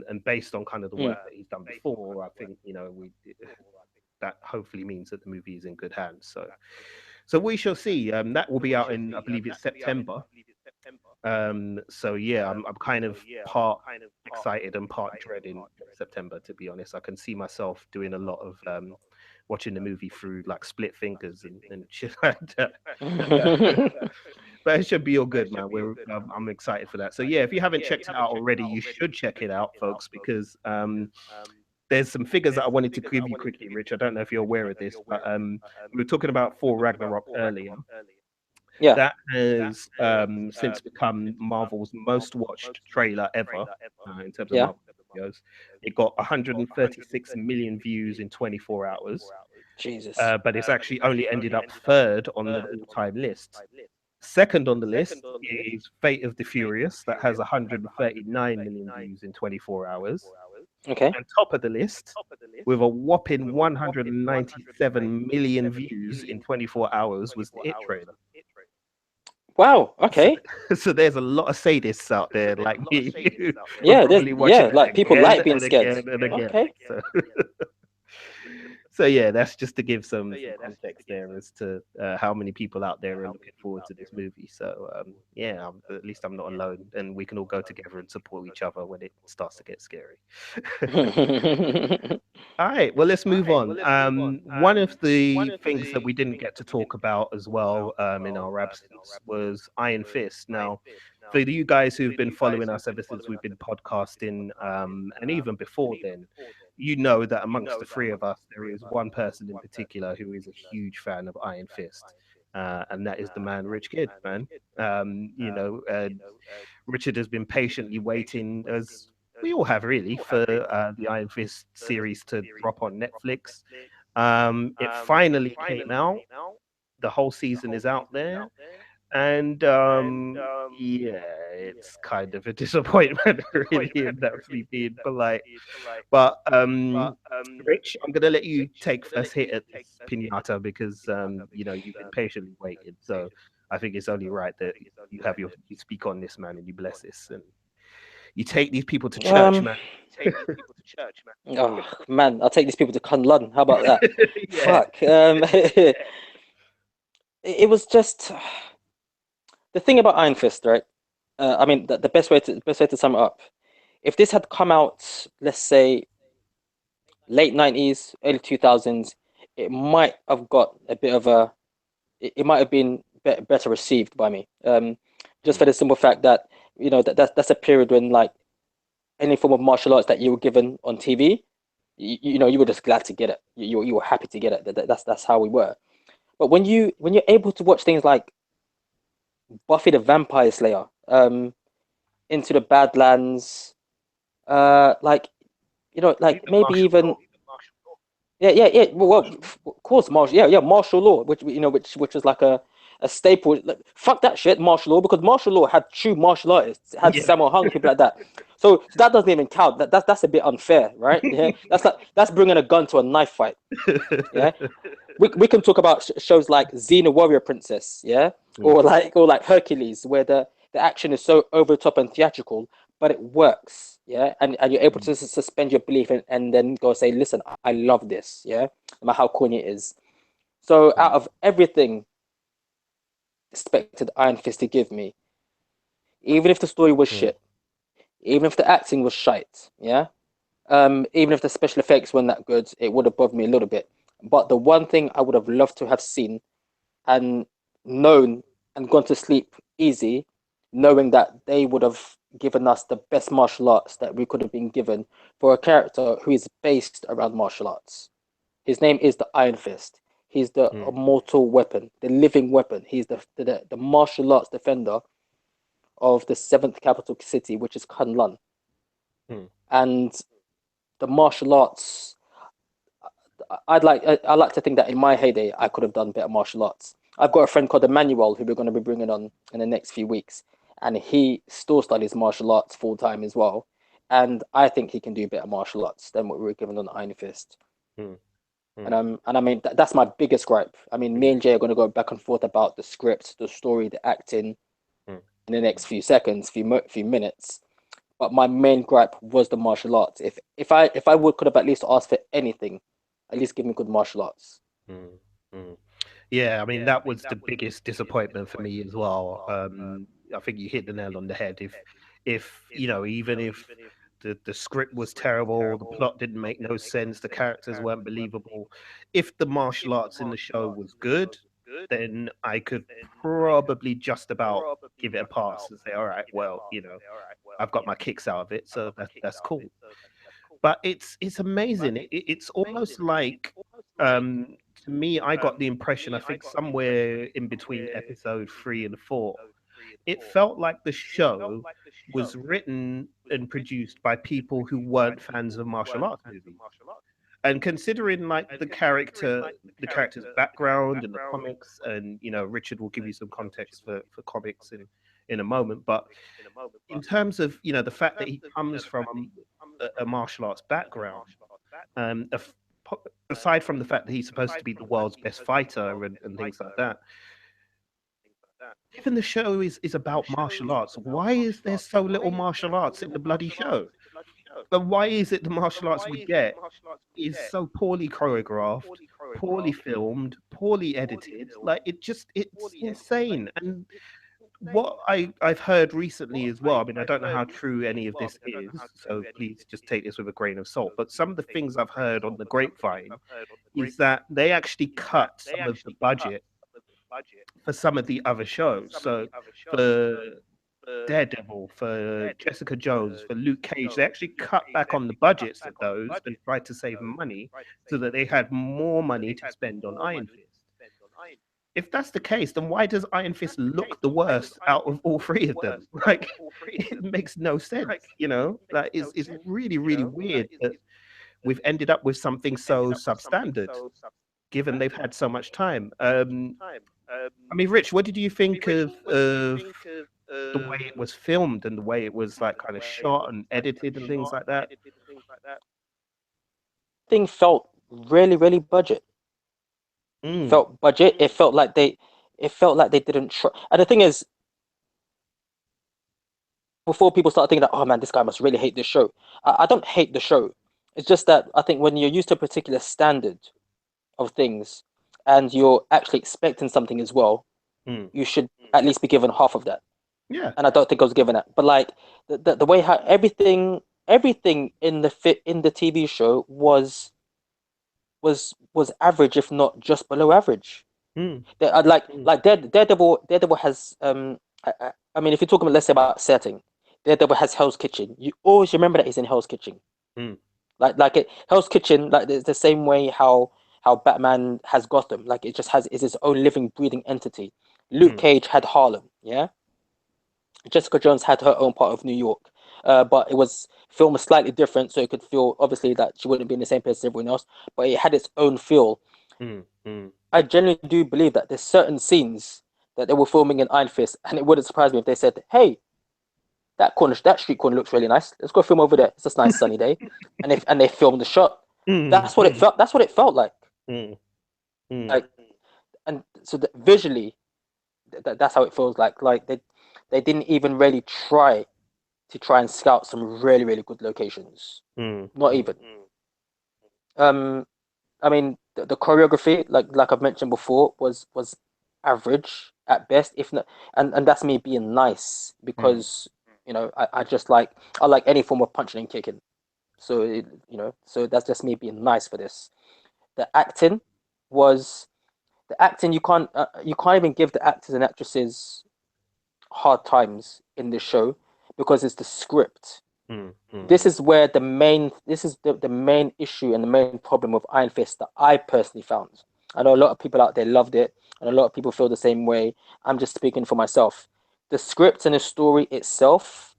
A: And based on kind of the
B: Mm.
A: work that he's done before, I think we that hopefully means that the movie is in good hands. So we shall see. That will be out in, I believe it's September. So yeah, I'm kind of part excited and part dreading September, to be honest. I can see myself doing a lot of watching the movie through like split fingers and shit like that. But it should be all good, man. I'm excited for that. So yeah, if you haven't checked it out already, you should check it out, folks, because there's some figures that I wanted to give you quickly, Rich. I don't know if you're aware of this, but we were talking about Thor Ragnarok earlier.
B: Yeah.
A: That has since become Marvel's most watched trailer ever in terms of
B: Yeah.
A: Marvel videos. It got 136 million views in 24 hours,
B: Jesus.
A: but it's actually only ended up third on the all-time list. Second on the list is Fate of the Furious, that has 139 million views in 24 hours.
B: Okay.
A: And top of the list, with a whopping 197 million views in 24 hours, was the It trailer.
B: Wow.
A: So,
B: Okay.
A: so there's a lot of sadists out there like me who are
B: Yeah. There's
A: probably watching
B: yeah.
A: it
B: Like people
A: again
B: like being
A: and
B: scared.
A: again and again.
B: Okay.
A: So, so yeah, that's just to give some context there as to how many people out there are looking forward to this movie. So yeah, at least I'm not alone, and we can all go together and support each other when it starts to get scary. All right, well, let's move on. One of the things that we didn't get to talk about as well in our absence was Iron Fist. Now, for you guys who've been following us ever since we've been podcasting, and even before then, you know that amongst the three of us, there is one person in particular who is a huge fan of Iron Fist, and that is the man, Rich Kid, man. Richard has been patiently waiting, as we all have really, for the Iron Fist series to drop on Netflix. It finally came out. The whole season is out there. And yeah, it's kind of a disappointment, really, if that's me being polite. But Rich, I'm gonna let you take first hit at this pinata because you've been patiently waiting. So I think it's only right that you speak on this, man, and you bless this and you take these people to church,
B: um.
A: man.
B: Oh man, I'll take these people to Kunlun. How about that?
A: Yeah.
B: Fuck. It was just the thing about Iron Fist, right? I mean, the best way to sum it up. If this had come out, let's say late 90s, early 2000s, it might have got a bit of a it might have been better received by me. Just
A: Mm,
B: for the simple fact that that's a period when like any form of martial arts that you were given on TV, you were just glad to get it. You were happy to get it. That's how we were. But when you're able to watch things like Buffy the Vampire Slayer, Into the Badlands, like like
A: even
B: maybe
A: martial
B: even
A: law.
B: yeah. Of course, martial law, which was like a staple. Like, fuck that shit, martial law, because martial law had true martial artists, it had
A: Yeah.
B: Sammo Hung, people like that. So that doesn't even count. That's a bit unfair, right? Yeah, that's bringing a gun to a knife fight. Yeah, we can talk about shows like Xena Warrior Princess, yeah,
A: Mm,
B: or like Hercules, where the action is so over the top and theatrical, but it works, yeah, and you're able
A: mm,
B: to suspend your belief and then go say, listen, I love this, yeah, no matter how corny it is. So out
A: mm,
B: of everything expected Iron Fist to give me, even if the story was
A: mm,
B: shit, even if the acting was shite, yeah, even if the special effects weren't that good, it would have bothered me a little bit. But the one thing I would have loved to have seen and known and gone to sleep easy, knowing that they would have given us the best martial arts that we could have been given for a character who is based around martial arts. His name is the Iron Fist. He's the
A: mm,
B: immortal weapon, the living weapon. He's the martial arts defender of the seventh capital city, which is Kunlun.
A: mm,
B: And the martial arts, I like to think that in my heyday I could have done better martial arts. I've got a friend called Emmanuel who we're going to be bringing on in the next few weeks, and he still studies martial arts full time as well. And I think he can do better martial arts than what we were given on Iron Fist.
A: mm, mm,
B: And I mean that's my biggest gripe. I mean, me and Jay are going to go back and forth about the script, the story, the acting
A: mm.
B: in the next few seconds, few minutes. But my main gripe was the martial arts. If I would could have at least asked for anything, at least give me good martial arts.
A: Mm, mm. Yeah, I mean that was the biggest disappointment for me as well. I think you hit the nail on the head. If even if the script was terrible, the plot didn't make no sense, the characters weren't believable. If the martial arts in the show was good, then I could probably just about give it a pass and say, all right, well, I've got my kicks out of it, so that's cool. But it's amazing. It's almost like to me, I got the impression, I think somewhere in between episode 3 and 4, it felt like the show was written and produced by people who weren't fans of martial arts movies. And considering like the character's background and the comics, and Richard will give you some context for comics in a moment, but in terms of the fact that he comes from a martial arts background, um, af- aside from the fact that he's supposed to be the world's best fighter and things like that, given the show is about martial arts, why is there so little martial arts in the bloody show? And why is it the martial arts we get is so poorly choreographed, poorly filmed, poorly edited? Like it's insane. And what I've heard recently as well, I mean, I don't know how true any of this is, so please just take this with a grain of salt. But some of the things I've heard on the grapevine is that they actually cut some of the budget for some of the other shows. So for Daredevil, for Jessica Jones, for Luke Cage, they actually cut back on the budgets of those and tried to save money so that they had more money to spend on Iron Fist. If that's the case, then why does Iron Fist look the worst out of all three of them? Like, it makes no sense, Like, it's really, really weird that we've ended up with something so substandard, given they've had so much time. I mean, Rich, what did you think of the way it was filmed and the way it was like kind of shot and edited and things like that?
B: Thing felt really budget.
A: Mm,
B: Felt budget. It felt like they didn't try. And the thing is, before people start thinking that, oh man, this guy must really hate this show. I don't hate the show. It's just that I think when you're used to a particular standard of things and you're actually expecting something as well,
A: mm.
B: you should at least be given half of that.
A: Yeah.
B: And I don't think I was given that. But like the way how everything in the TV show was was average, if not just below average.
A: Mm,
B: Daredevil has I mean, if you're talking about, let's say, about setting, Daredevil has Hell's Kitchen. You always remember that he's in Hell's Kitchen.
A: mm,
B: Hell's Kitchen, like it's the same way how Batman has Gotham. Like it just has is its own living, breathing entity. Luke
A: mm,
B: Cage had Harlem. Yeah, Jessica Jones had her own part of New York. But it was filmed slightly different, so it could feel obviously that she wouldn't be in the same place as everyone else, but it had its own feel.
A: mm, mm,
B: I genuinely do believe that there's certain scenes that they were filming in Iron Fist, and it wouldn't surprise me if they said, "Hey, that street corner looks really nice. Let's go film over there. It's a nice sunny day," and they filmed the shot.
A: mm,
B: That's what it felt. That's what it felt like.
A: mm, mm,
B: Like, and so visually, that's how it feels like. Like they didn't even really try and scout some really really good locations.
A: mm,
B: Not
A: mm,
B: even. Um, I mean, the choreography, like I've mentioned before, was average at best, if not, and that's me being nice
A: mm,
B: because I just I like any form of punching and kicking. So so that's just me being nice for this. The acting was the acting you can't even give the actors and actresses hard times in this show because it's the script.
A: mm,
B: This
A: mm,
B: is where the main issue and the main problem with Iron Fist that I personally found. I know a lot of people out there loved it, and a lot of people feel the same way. I'm just speaking for myself. The script and the story itself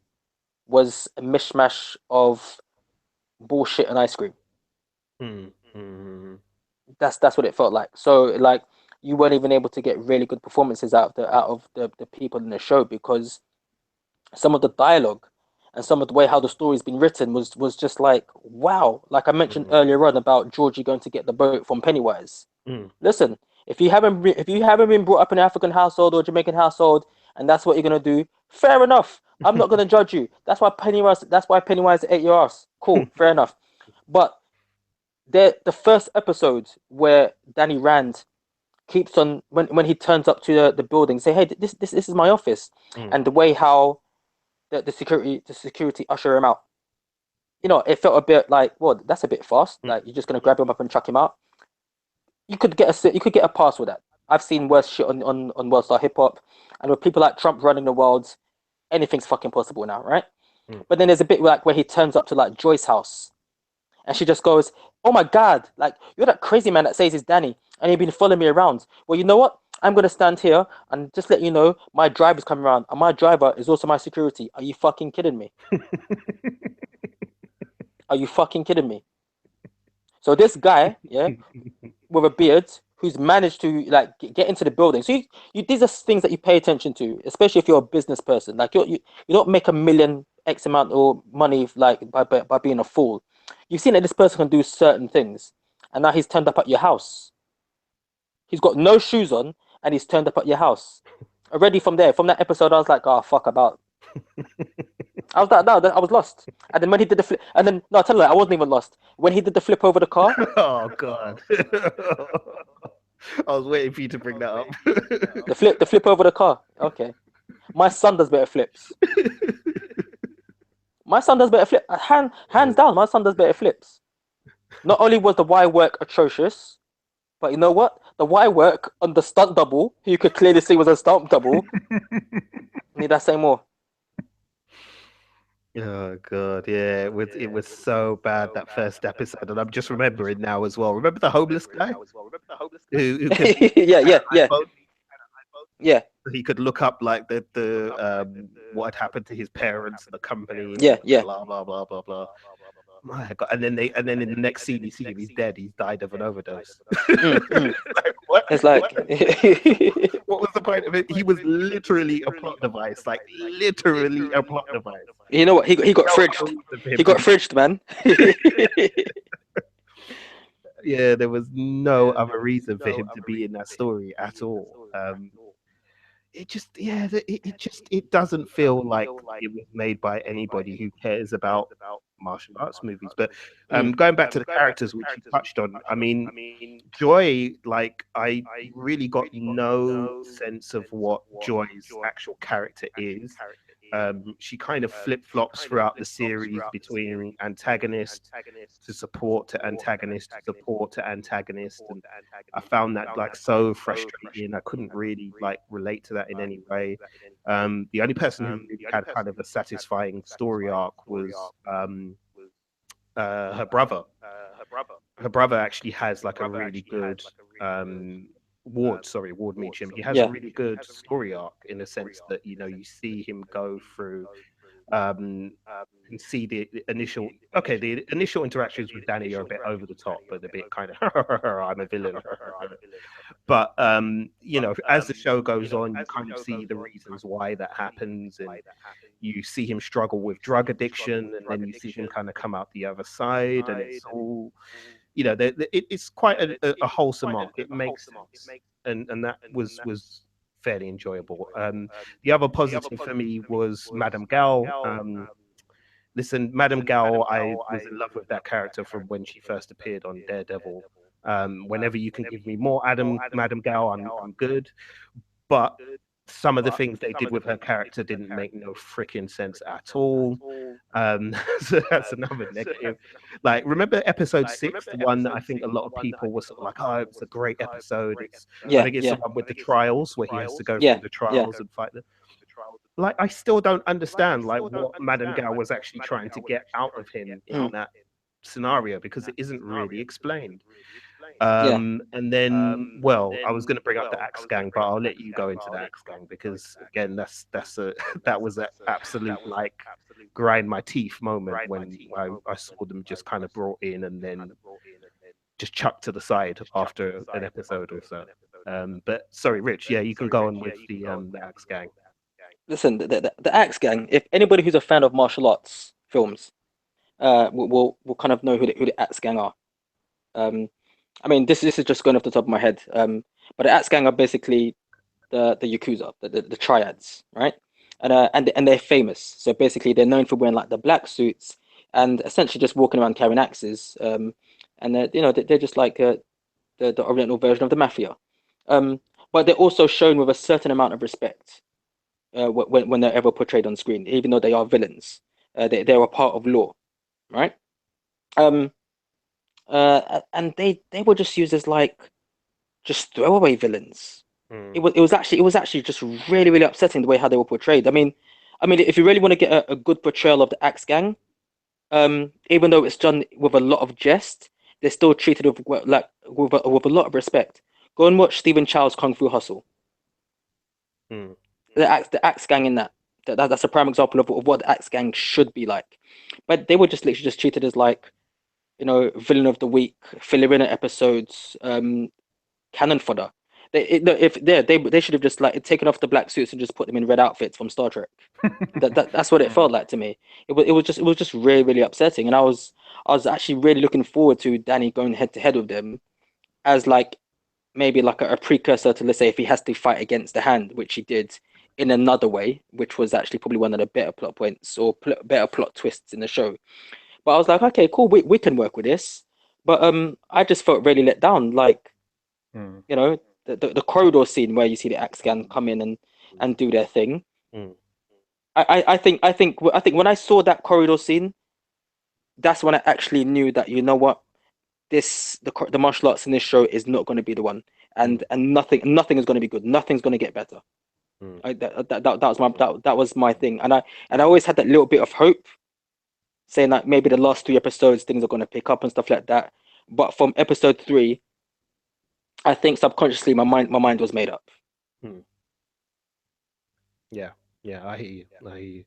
B: was a mishmash of bullshit and ice cream.
A: mm, mm,
B: That's what it felt like. So like you weren't even able to get really good performances out of the people in the show because some of the dialogue and some of the way how the story's been written was just like wow. Like I mentioned
A: mm,
B: earlier on about Georgie going to get the boat from Pennywise.
A: mm.
B: Listen, if you haven't been brought up in an African household or Jamaican household and that's what you're gonna do, fair enough. I'm not gonna judge you. That's why Pennywise ate your ass. Cool, fair enough. But the first episode where Danny Rand keeps on when he turns up to the building, say, hey, this is my office,
A: Mm.
B: and the way how the security usher him out. It felt a bit like, well, that's a bit fast.
A: Mm.
B: Like you're just gonna grab him up and chuck him out. You could get a pass with that. I've seen worse shit on World Star Hip Hop, and with people like Trump running the world, anything's fucking possible now, right?
A: Mm.
B: But then there's a bit like where he turns up to like Joy's house, and she just goes, "Oh my god, like you're that crazy man that says he's Danny, and you've been following me around. Well, you know what? I'm gonna stand here and just let you know my driver's coming around, and my driver is also my security. Are you fucking kidding me? Are you fucking kidding me?" So this guy, yeah, with a beard, who's managed to like get into the building. So these are things that you pay attention to, especially if you're a business person. Like you don't make a million X amount or money like by being a fool. You've seen that this person can do certain things, and now he's turned up at your house. He's got no shoes on, and he's turned up at your house. Already from that episode, I was like, oh fuck about. I was like, no, I was lost. And then when he did the flip, and then no, I tell you, I wasn't even lost. When he did the flip over the car,
A: Oh God. I was waiting for you to bring that up.
B: the flip over the car. Okay, my son does better flips. My son does better flip. Hands down, my son does better flips. Not only was the Y work atrocious, but you know what? The Y work on the stunt double, who you could clearly see was a stunt double. Need I say more?
A: Oh God, yeah, it was so bad that first episode, and I'm just remembering now as well. Remember the homeless guy who could
B: Yeah,
A: had
B: yeah,
A: an
B: yeah,
A: iPhone?
B: yeah,
A: He could look up like the what had happened to his parents and the company and
B: yeah, yeah.
A: blah blah blah blah blah. My God, and then in the next scene you see him, he's dead. He's died of an overdose.
B: Mm.
A: Like what?
B: It's
A: What?
B: like,
A: What was the point of it? He was literally a plot device, like literally a plot device.
B: you know what? He got
A: No
B: fridged.
A: other reason for him
B: He
A: to
B: got
A: be.
B: fridged, man.
A: Yeah, there was no other reason for him to be in that story at all. It just, yeah, it doesn't feel like it was made by anybody who cares about martial arts movies. But
B: Mm.
A: going back to the characters which you touched on, I mean, Joy, like I really got no sense of what Joy's actual character is. She kind of flip flops throughout the series between antagonist to support to antagonist to support to antagonist, and I found that like so frustrating. I couldn't really like relate to that in any way. The only person who really had kind of a satisfying story arc was her brother. Her brother actually has like a really good Ward Meacham. He has a
B: Yeah,
A: really good story arc in the sense that you see him go through um and see the initial the initial interactions with Danny are a bit over the top, but a bit kind of I'm a villain. But as the show goes on, you kind of see the reasons why that happens, and you see him struggle with drug addiction, and then you see him kind of come out the other side, and it's all it's quite a wholesome arc. It makes sense, and that was fairly enjoyable. The other positive for me was Madame Gao. Listen, Madame Gao, I was in love with that character from when she first appeared on Daredevil. Whenever you can give me more Madame Gao, I'm good. But some of the things they did with her character didn't make no freaking sense at all. So that's another negative. Like, remember episode 6, the one that I think a lot of people were sort of like, "Oh, it was a great episode." I
B: yeah,
A: think it's the
B: yeah,
A: one with the trials where he has to go through
B: yeah,
A: the
B: yeah,
A: trials and fight them. Like, I still don't understand like what Madame Gao was actually trying to get out of him in
B: mm,
A: that scenario, because it isn't really explained.
B: yeah,
A: And then, well, I was going to bring up the Axe Gang, but I'll let you go into the Axe Gang because, again, that's a that was an absolute like grind my teeth moment when I saw them just kind of brought in and then just chucked to the side after an episode or so. But sorry, Rich, yeah, you can go on with the Axe Gang.
B: Listen, the Axe Gang. If anybody who's a fan of martial arts films, will kind of know who the Axe Gang are. Um, I mean, this is just going off the top of my head. But the Axe Gang are basically the Yakuza, the triads, right? And they're famous. So basically, they're known for wearing like the black suits and essentially just walking around carrying axes. And they're just like the oriental version of the mafia. Um, but they're also shown with a certain amount of respect when they're ever portrayed on screen, even though they are villains. They're a part of law, right? Um, and they were just used as like just throwaway villains.
A: Mm,
B: It was actually just really really upsetting the way how they were portrayed. I mean, if you really want to get a good portrayal of the Axe Gang, even though it's done with a lot of jest, they're still treated with like with a lot of respect. Go and watch Stephen Chow's Kung Fu Hustle.
A: mm,
B: The Axe Gang in that's a prime example of what the Axe Gang should be like. But they were just literally just treated as like villain of the week, filler in episodes, cannon fodder. They should have just like taken off the black suits and just put them in red outfits from Star Trek. That's what it
C: Mm.
B: felt like to me. It was just really really upsetting, and I was actually really looking forward to Danny going head to head with them as like maybe like a precursor to, let's say, if he has to fight against the Hand, which he did in another way, which was actually probably one of the better plot points or better plot twists in the show. But I was like, okay, cool, we can work with this. But I just felt really let down. Like,
C: Mm.
B: the corridor scene where you see the Axe Gang come in and do their thing.
A: mm,
B: I think when I saw that corridor scene, that's when I actually knew that, you know what, the martial arts in this show is not going to be the one,
A: mm,
B: and nothing is going to be good. Nothing's going to get better.
A: mm.
B: That was my thing, and I always had that little bit of hope, saying that maybe the last 3 episodes things are going to pick up and stuff like that. But from episode 3, I think subconsciously my mind was made up.
A: Mm. Yeah, yeah, I hear you. I hear you.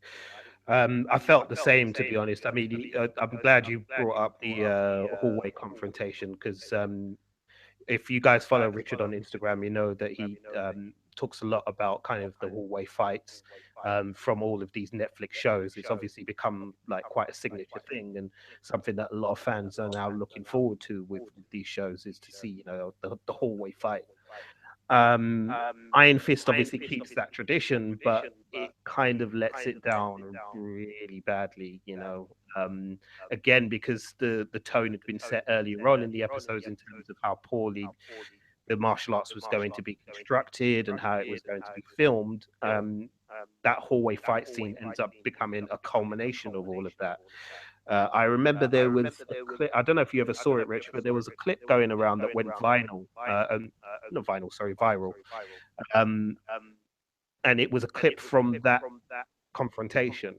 A: I felt the same, to be honest. I mean, I'm glad you brought up the hallway confrontation because if you guys follow Richard on Instagram, you know that he talks a lot about kind of the hallway fights from all of these Netflix shows. It's obviously become like quite a signature thing and something that a lot of fans are now looking forward to with these shows is to see, the hallway fight. um, Iron Fist obviously keeps that tradition, but it kind of lets it down really badly, again, because the tone had been set earlier on in the episodes in terms of how poorly the martial arts was going to be constructed and how it was going to be filmed. that hallway fight scene ends up becoming a culmination of all of that. I remember there was a clip. I don't know if you ever saw it, Rich, but there was a clip going around that went not vinyl, sorry, viral. Um, and it was a clip from that confrontation,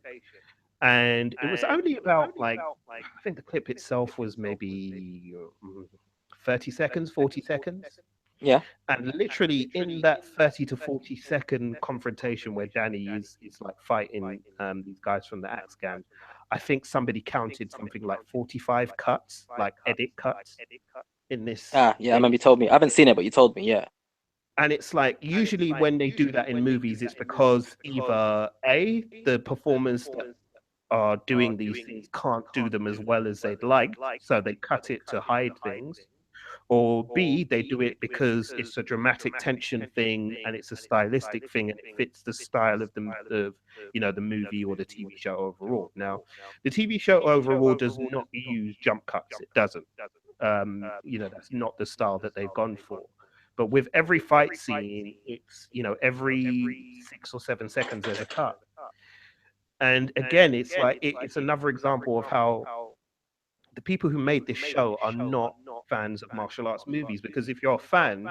A: and it was only about like I think the clip itself was maybe 30 seconds, 40 seconds.
B: Yeah.
A: And literally in that 30 to 40-second confrontation where Danny is like fighting these guys from the Axe Gang, I think somebody counted something like 45 cuts, like edit cuts in this
B: Ah, yeah. I
A: thing.
B: remember you told me. I haven't seen it, but you told me. Yeah.
A: And it's like usually when they do that in movies, it's because either A, the performers that are doing these things can't do them as well as they'd like, so they cut it to hide things, or B, they do it because it's a dramatic tension thing and it's a stylistic thing and it fits the style of the movie or the TV show overall. Now, the TV show overall does not use jump cuts. It doesn't. That's not the style that they've gone for. But with every fight scene, it's every 6 or 7 seconds there's a cut. And again, it's like it's another example of how the people who made this show are not fans of martial arts movies, because if you're a fan,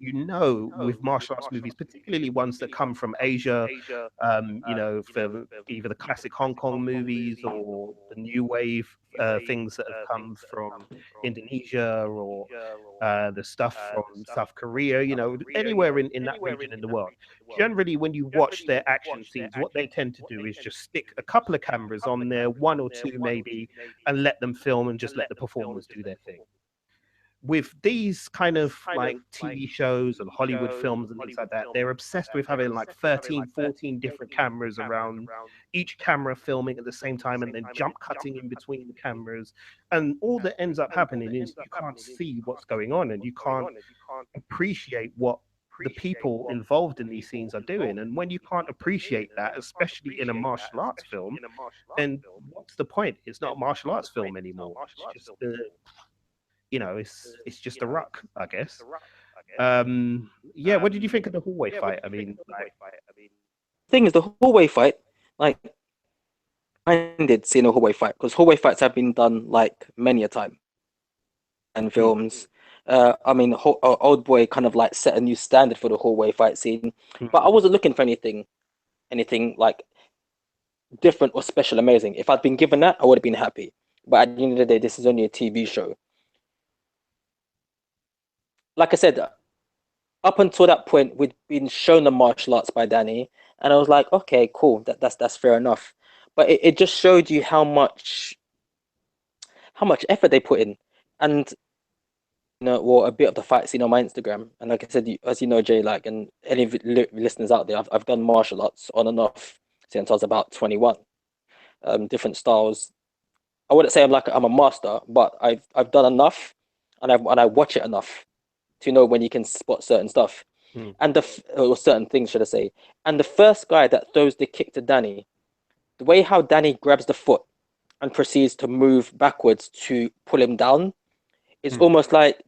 A: with martial arts movies, particularly ones that come from Asia, for either the classic Hong Kong movies or the new wave things that have come from Indonesia, or the stuff from South Korea, anywhere in that region in the world. Generally, when you watch their action scenes, what they tend to do is just stick a couple of cameras on there, one or two maybe, and let them film and just let the performers do their thing. With these kind of like TV shows and Hollywood films and things like that, they're obsessed with having like 13, 14 different cameras around, each camera filming at the same time and then jump cutting in between the cameras. And all that ends up happening is you can't see what's going on and you can't appreciate what the people involved in these scenes are doing. And when you can't appreciate that, especially in a martial arts film, then what's the point? It's not a martial arts film anymore. It's just it's just a ruck, I guess. Yeah, what did you think of the hallway fight? I mean, like,
B: Thing is, the hallway fight, like, minded seeing a hallway fight because hallway fights have been done like many a time and
A: hmm,
B: films. I mean, Old Boy kind of like set a new standard for the hallway fight scene, but I
A: hmm,
B: wasn't looking for anything like different or special, amazing. If I'd been given that, I would have been happy. But at the end of the day, this is only a TV show. Like I said, up until that point, we'd been shown the martial arts by Danny, and I was like, okay, cool, that's fair enough. But it just showed you how much effort they put in, and well, a bit of the fight scene on my Instagram. And like I said, as you know, Jay, like, and any of the listeners out there, I've done martial arts on and off since I was about 21. Different styles. I wouldn't say I'm a master, but I've done enough, and I watch it enough to know when you can spot certain stuff
A: hmm,
B: and or certain things, should I say? And the first guy that throws the kick to Danny, the way how Danny grabs the foot and proceeds to move backwards to pull him down, it's
A: hmm,
B: almost like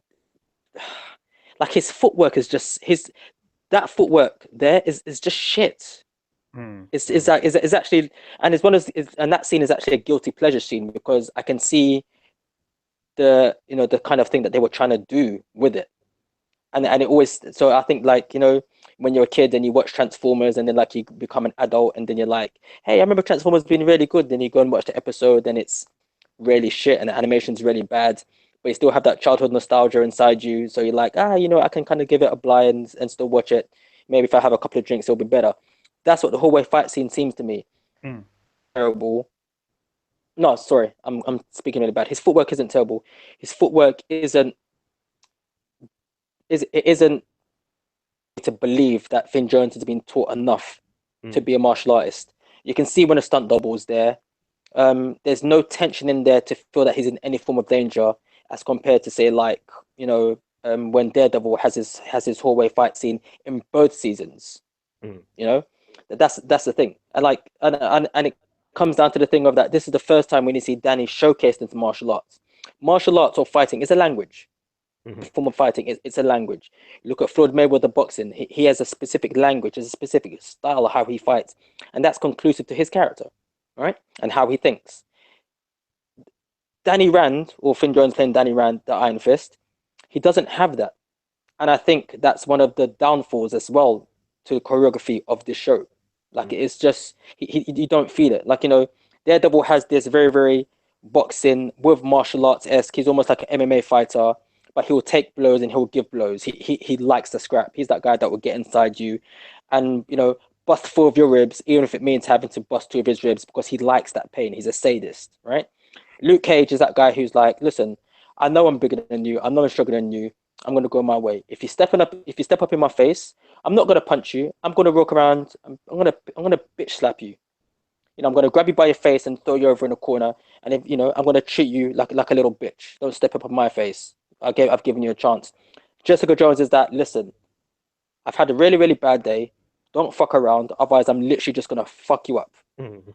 B: his footwork is just his that footwork there is just shit. It's is
A: hmm,
B: that is actually, and it's one of and that scene is actually a guilty pleasure scene because I can see the kind of thing that they were trying to do with it. And it always, so I think, like, when you're a kid and you watch Transformers and then like you become an adult and then you're like, hey, I remember Transformers being really good, then you go and watch the episode and it's really shit and the animation's really bad, but you still have that childhood nostalgia inside you, so you're like, I can kind of give it a blind and still watch it. Maybe if I have a couple of drinks it'll be better. That's what the hallway fight scene seems to me.
A: hmm,
B: Terrible. No, sorry, I'm speaking really bad. His footwork isn't terrible. His footwork isn't to believe that Finn Jones has been taught enough to
A: hmm,
B: be a martial artist. You can see when a stunt double's there. There's no tension in there to feel that he's in any form of danger, as compared to, say, like, when Daredevil has his hallway fight scene in both seasons.
A: hmm,
B: You know, that's the thing, and like, and it comes down to the thing of that this is the first time when you see Danny showcased into martial arts. Martial arts or fighting is a language. form of fighting. It's a language. You look at Floyd Mayweather boxing. He has a specific language, has a specific style of how he fights, and that's conclusive to his character, right? And how he thinks. Danny Rand, or Finn Jones playing Danny Rand, the Iron Fist, he doesn't have that. And I think that's one of the downfalls as well to the choreography of this show. Like it's just you don't feel it. Like Daredevil has this very very boxing with martial arts esque. He's almost like an MMA fighter, but he'll take blows and he'll give blows. He likes the scrap. He's that guy that will get inside you, and bust four of your ribs, even if it means having to bust two of his ribs because he likes that pain. He's a sadist, right? Luke Cage is that guy who's like, listen, I know I'm bigger than you. I know I'm stronger than you. I'm gonna go my way. If you step up in my face, I'm not gonna punch you. I'm gonna walk around. I'm gonna bitch slap you. I'm gonna grab you by your face and throw you over in a corner. And if I'm gonna treat you like a little bitch. Don't step up on my face. I've given you a chance. Jessica Jones is that. Listen, I've had a really really bad day. Don't fuck around. Otherwise, I'm literally just gonna fuck you up
A: Mm.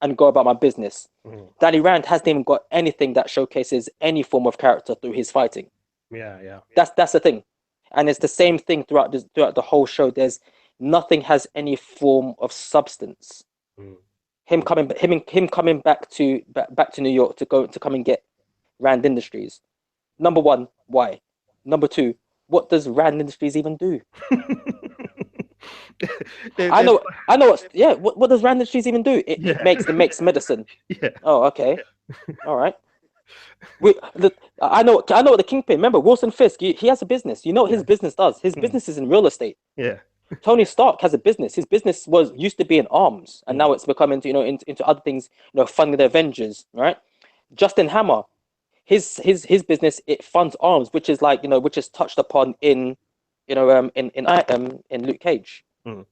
B: and go about my business.
A: Mm.
B: Danny Rand hasn't even got anything that showcases any form of character through his fighting.
A: Yeah, yeah.
B: That's the thing, and it's the same thing throughout the whole show. There's nothing has any form of substance.
A: Mm.
B: Him coming back to New York to come and get Rand Industries. Number one, why? Number two, what does Rand Industries even do? I
A: There's
B: know, I know. What does Rand Industries even do?
A: yeah,
B: It makes medicine.
A: yeah.
B: Oh, okay, all right. I know what the Kingpin. Remember Wilson Fisk? He has a business. You know what his
A: Yeah.
B: business does? His
A: Mm.
B: business is in real estate.
A: Yeah.
B: Tony Stark has a business. His business was used to be in arms, and
A: Mm.
B: now it's become into other things. Funding the Avengers, right? Justin Hammer, his business it funds arms, which is like which is touched upon in Luke Cage.
A: Mm.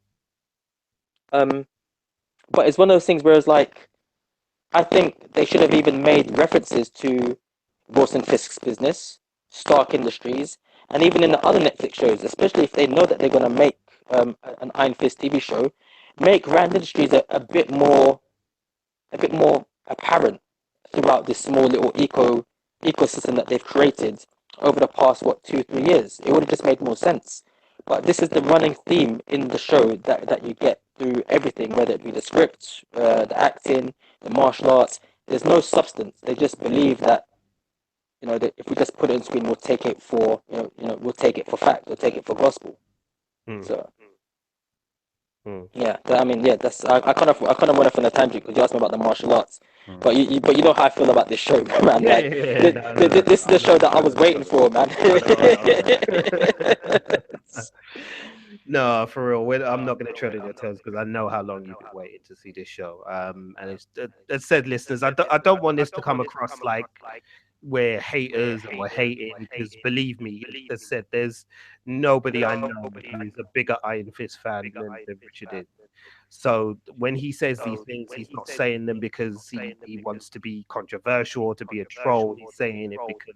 B: Um, but it's one of those things where it's like I think they should have even made references to Wilson Fisk's business, Stark Industries, and even in the other Netflix shows, especially if they know that they're going to make an Iron Fist TV show, make Rand Industries a bit more apparent throughout this small little ecosystem that they've created over the past 2-3 years. It would have just made more sense. But this is the running theme in the show that you get through everything, whether it be the script, the acting, the martial arts. There's no substance. They just believe that that if we just put it on screen, we'll take it for we'll take it for fact, we'll take it for gospel.
A: Mm.
B: So
A: Mm.
B: yeah, I mean, yeah, that's I kind of went off on a tangent because you asked me about the martial arts,
A: Mm.
B: but you know how I feel about this show, man.
A: Yeah,
B: Like
A: yeah, yeah. No, no, no.
B: this is
A: I
B: the show
A: know.
B: that I was waiting for, man.
A: I know. No, for real. I'm not going to tread on your toes because I know how long you've been waiting to see this show. And it's as said, listeners, I don't want this to come across like we're haters and we're hating because believe me, as said, there's nobody I know who's a bigger Iron Fist fan than Richard is. So when he says these things, he's not saying them because he wants to be controversial or to be a troll. He's saying it because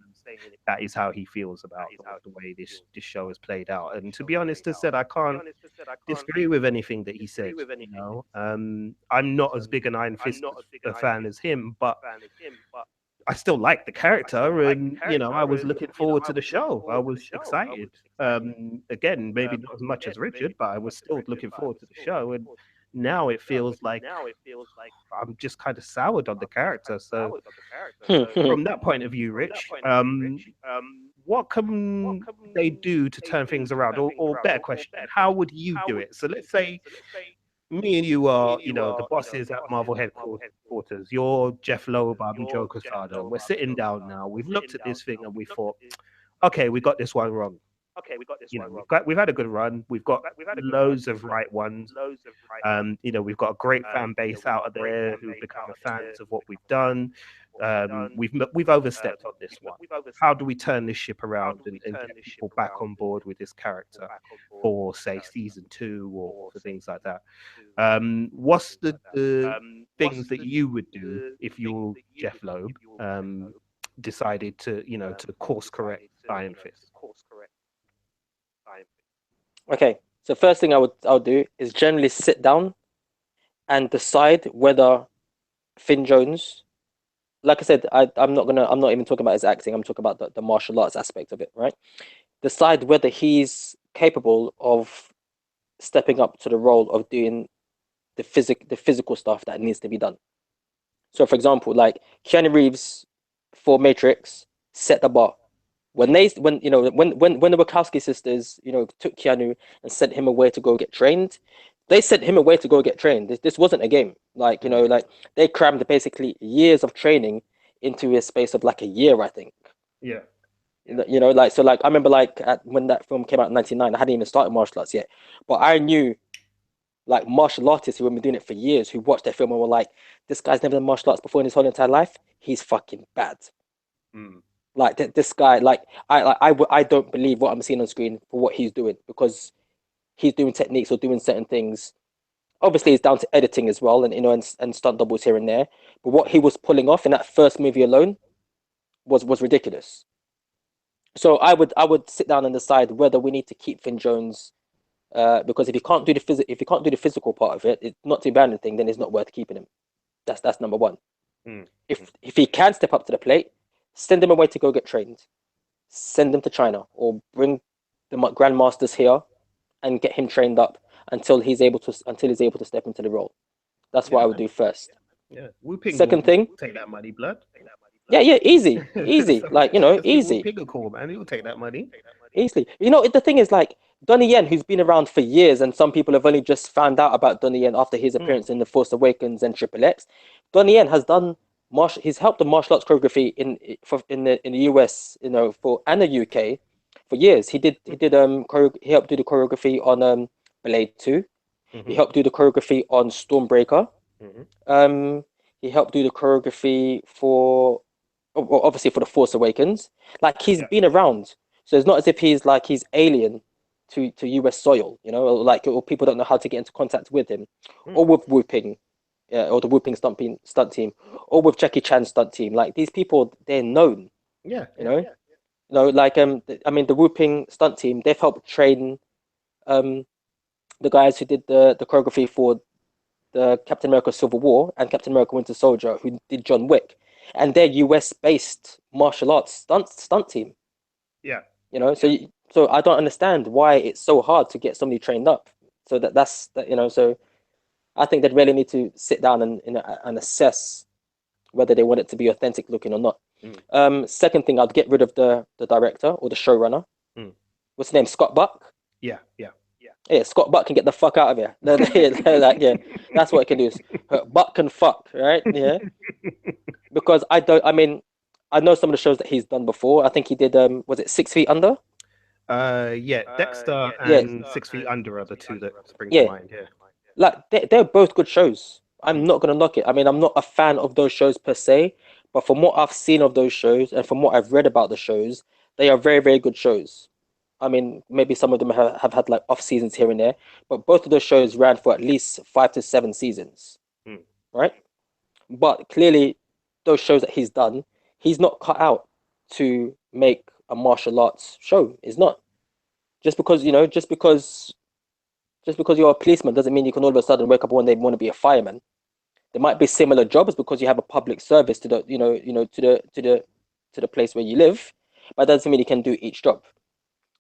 A: that is how he feels about the way this show has played out. And to be honest, as said, I can't disagree with anything that he said. I'm not as big an Iron Fist a fan as him, but I still like the character, and I was looking forward to the show. I was excited. Again, maybe not as much as Richard, but I was still looking forward to the show. And now it feels like I'm just kind of soured on the character. So, from that point of view, Rich, what can they do to turn things around? Or better question, how would you do it? So, let's say me and you are, the bosses at Marvel headquarters. You're Jeff Loeb, I'm Joe Quesada, and we're sitting down now. We've looked at this thing and we thought, okay, we got this one wrong. We've had a good run. We've got loads of right ones. We've got a great fan base out of there who've become fans of what we've done. We've overstepped on this one. How do we turn this ship around and get people back on board with this character for, say, season two or for things like that? What's the things that you would do if you're Jeff Loeb decided to course correct Iron Fist?
B: Okay, so first thing I'll do is generally sit down and decide whether Finn Jones like I said, I'm not even talking about his acting. I'm talking about the martial arts aspect of it, right? Decide whether he's capable of stepping up to the role of doing the physical stuff that needs to be done. So, for example, like Keanu Reeves for Matrix set the bar. When when the Wachowski sisters took Keanu and sent him away to go get trained, they sent him away to go get trained. This wasn't a game. Like
A: Mm.
B: like they crammed basically years of training into a space of like a year, I think.
A: Yeah.
B: Like so, like I remember like when that film came out in '99, I hadn't even started martial arts yet, but I knew like martial artists who have been doing it for years who watched their film and were like, this guy's never done martial arts before in his whole entire life. He's fucking bad.
A: Mm.
B: Like this guy, like I don't believe what I'm seeing on screen for what he's doing because he's doing techniques or doing certain things. Obviously, it's down to editing as well, and and stunt doubles here and there. But what he was pulling off in that first movie alone was ridiculous. So I would sit down and decide whether we need to keep Finn Jones because if you can't do the physical part of it, it's not too bad anything. Then it's not worth keeping him. That's number one.
A: Mm.
B: If he can step up to the plate, send him away to go get trained. Send him to China or bring the grandmasters here and get him trained up until he's able to step into the role. That's
A: Yeah,
B: what I would
A: man.
B: do first.
A: Yeah. Whooping will
B: Second thing,
A: take that money, blood.
B: yeah, yeah, easy, easy,
A: So
B: like
A: just give
B: easy.
A: Whooping a call, man. He'll take that money.
B: Easily. The thing is, like, Donnie Yen, who's been around for years, and some people have only just found out about Donnie Yen after his
A: Mm.
B: appearance in The Force Awakens and Triple X. Donnie Yen has done he's helped the martial arts choreography in the US, for and the UK for years. He helped do the choreography on Blade 2. He
A: Mm-hmm.
B: helped do the choreography on Stormbreaker.
A: Mm-hmm.
B: Um, he helped do the choreography for, obviously, for the Force Awakens. Like he's
A: Yeah.
B: been around, so it's not as if he's alien to US soil, or like or people don't know how to get into contact with him,
A: Mm.
B: or with Whooping, or the Whooping stunt team, or with Jackie Chan's stunt team. Like these people, they're known,
A: Yeah.
B: you
A: Yeah.
B: know. Like I mean, the Whooping stunt team, they've helped train um the guys who did the choreography for the Captain America Civil War and Captain America Winter Soldier, who did John Wick, and they're US based martial arts stunt team.
A: Yeah.
B: So I don't understand why it's so hard to get somebody trained up. So that's that So I think they'd really need to sit down and assess whether they want it to be authentic looking or not.
A: Mm.
B: Second thing, I'd get rid of the director or the showrunner.
A: Mm.
B: What's his name? Scott Buck.
A: Yeah. Yeah.
B: Yeah, Scott Buck can get the fuck out of here. Like, yeah, that's what it can do. Buck can fuck, right? Yeah, because I don't. I mean, I know some of the shows that he's done before. I think he did. Was it 6 Feet Under?
A: Yeah. Dexter
B: Yeah,
A: and 6 Feet Under are the two that spring to
B: yeah.
A: mind here.
B: Like they're both good shows. I'm
A: Mm.
B: not gonna knock it. I mean, I'm not a fan of those shows per se, but from what I've seen of those shows and from what I've read about the shows, they are very, very good shows. I mean, maybe some of them have had like off seasons here and there, but both of those shows ran for at least 5 to 7 seasons,
A: Mm.
B: right? But clearly, those shows that he's done, he's not cut out to make a martial arts show. It's not just because you're a policeman doesn't mean you can all of a sudden wake up one day and want to be a fireman. There might be similar jobs because you have a public service to the to the place where you live, but that doesn't mean you can do each job.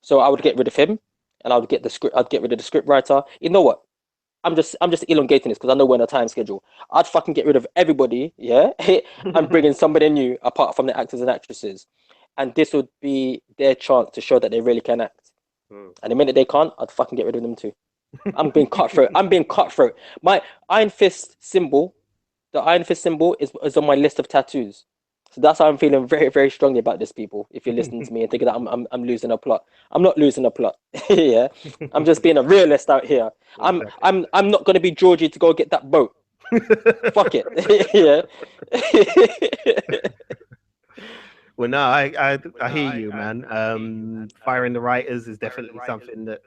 B: So I would get rid of him, and I would get the script. I'd get rid of the script writer. You know what? I'm just elongating this because I know we're on a time schedule. I'd fucking get rid of everybody, yeah, and bring in somebody new apart from the actors and actresses, and this would be their chance to show that they really can act.
A: Mm.
B: And the minute they can't, I'd fucking get rid of them too. I'm being cutthroat. I'm being cutthroat. My Iron Fist symbol, the Iron Fist symbol, is on my list of tattoos. So that's how I'm feeling very, very strongly about this, people. If you're listening to me and thinking that I'm losing a plot, I'm not losing a plot. Yeah, I'm just being a realist out here. I'm
A: Exactly.
B: I'm I'm not gonna be Georgie to go get that boat. Fuck it. Yeah.
A: Well, no, I hear you, man. Firing the writers is definitely something that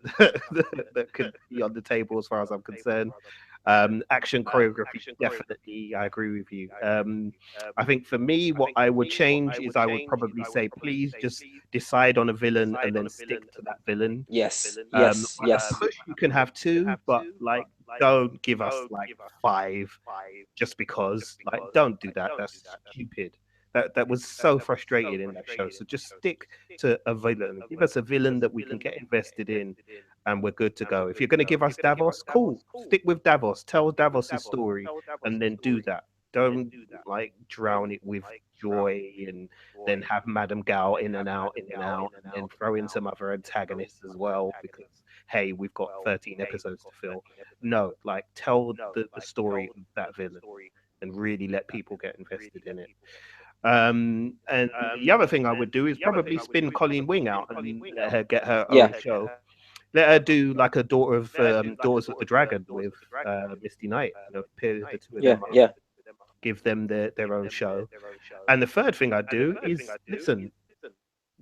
A: that could be on the table as far as I'm concerned. Action choreography, definitely, I agree with you. I think for me, what I would change is I would probably say, please just decide on a villain and then stick to that villain.
B: Yes. Yes.
A: On a
B: Yes.
A: push, you can have two, but like, don't give us like five just because. Like, don't do that. That's stupid. That was so frustrating in that show. So just stick to a villain. Give us a villain that we can get invested in, and we're good to go. If you're going to give us Davos, cool. Stick with Davos. Tell Davos's story, and then do that. Don't like drown it with joy and then have Madame Gao in and out, and then throw in some other antagonists as well because hey, we've got 13 episodes to fill. No, like tell the story of that villain and really let people get invested in it. And the other thing I would do is probably spin Colleen Wing out and let her get her
B: Yeah.
A: own show. Let her do like a daughter of Daughters of the Dragon with Misty Knight. You know, pair the two of
B: Yeah.
A: them up,
B: Yeah.
A: give them their own show. And the third thing I'd do is listen,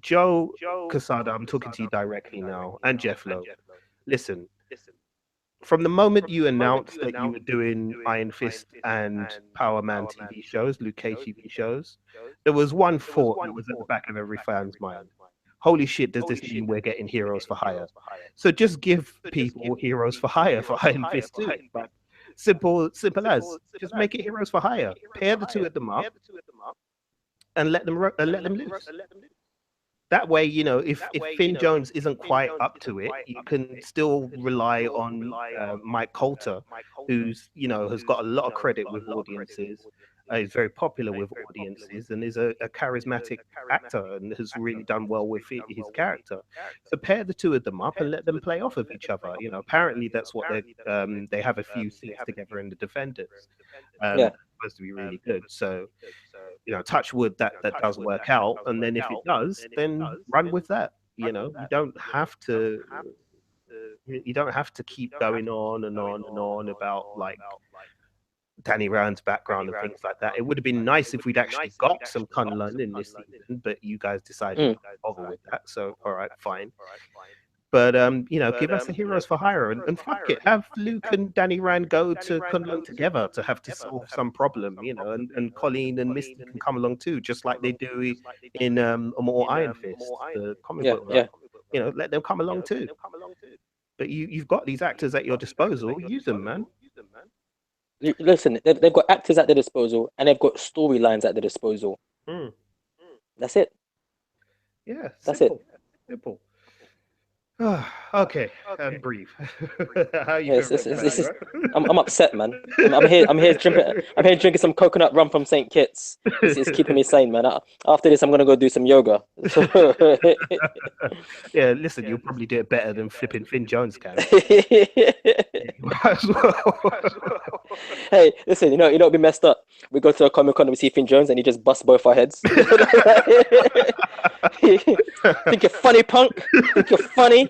A: Joe Casada, I'm talking to you directly now, and Jeff Lowe. Listen, from the moment you announced that you were doing Iron Fist and Power Man TV shows, Luke Cage TV shows, there was one thought that was at the back of every fan's mind. Holy shit, does this mean we're getting Heroes for Hire? So just give people Heroes for Hire for Iron Fist too. Like simple as just make it Heroes for Hire. Pair the two of them up and let them loose. That way, you know, if Finn Jones isn't quite up to it, you can still rely on Mike Coulter, who's has got a lot of credit with audiences, is very popular with audiences, and is a charismatic actor and has really done well with his character. So pair the two of them up and let them play off of each other. You know, apparently that's what they have a few scenes together in the Defenders.
B: Yeah.
A: That's supposed to be really good. So touch wood that does work out, and then if it does, then run with that. You don't have to keep going on and on and on about like Danny Rand's background and things like that. It would have been nice if we'd actually got some Kunlun in this season, but you guys decided
B: Mm.
A: not to bother with that. So all right, fine. But give us the Heroes for Hire and fuck it. Have Luke and Danny Rand go to Kunlun together to have to solve some problem, and Colleen and Misty can come along too, just like they do in a more Iron Fist, the comic
B: Yeah.
A: book run.
B: Yeah.
A: Let them come along too. But you've got these actors at your disposal. Use them, man.
B: Listen, they've got actors at their disposal and they've got storylines at their disposal.
A: Mm.
B: That's it.
A: Yeah,
B: That's it.
A: simple. Okay, and breathe. How you
B: Yeah,
A: feeling,
B: it's
A: right?
B: I'm upset, man. I'm here drinking some coconut rum from St. Kitts. It's keeping me sane, man. After this, I'm gonna go do some yoga.
A: Yeah, listen, you'll probably do it better than flipping Finn Jones can. You might as well.
B: Hey, listen, it'd be messed up. We go to a Comic Con and we see Finn Jones and he just busts both our heads. Think you're funny, punk? Think you're funny?